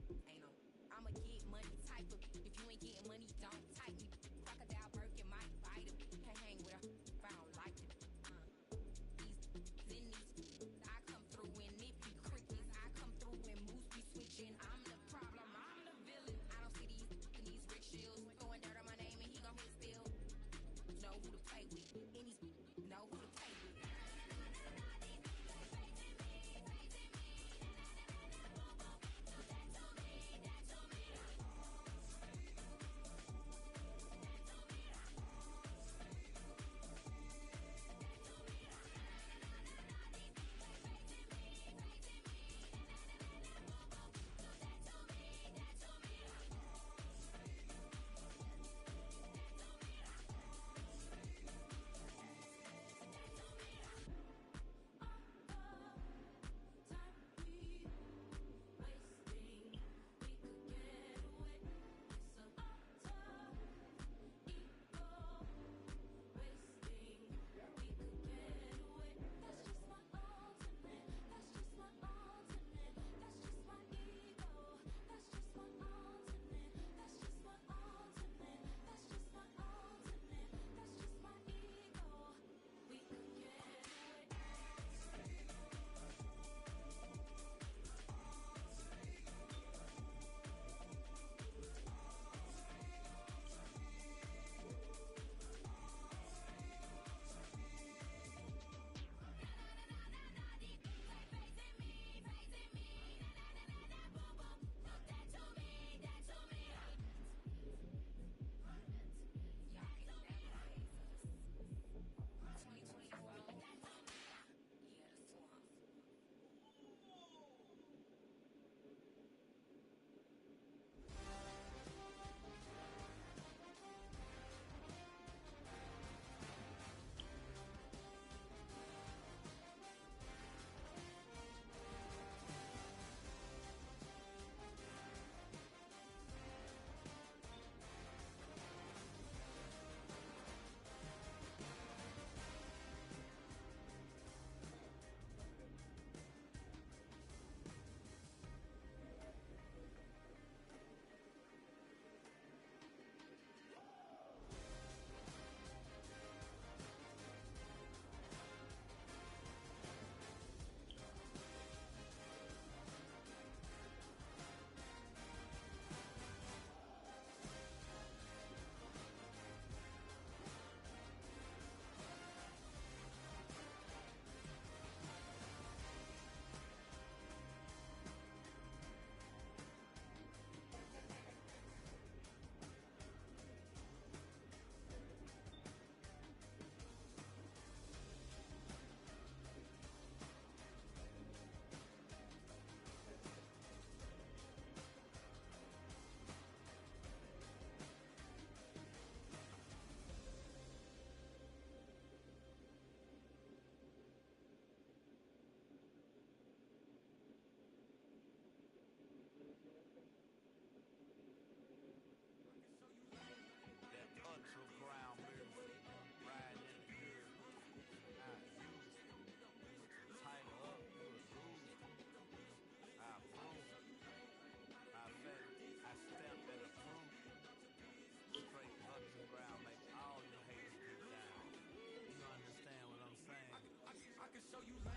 you ain't no. I'm a get money type of, if you ain't getting money, don't type me. Crocodile Birkin might bite him. Can't hang with her if I don't like it. These, I come through and it be crickets. I come through and moves be switching. I'm the problem, I'm the villain. I don't see these rickshaws throwing dirt on my name and he gon' hit still. Know who to play with, and he's know who to play with. So you learn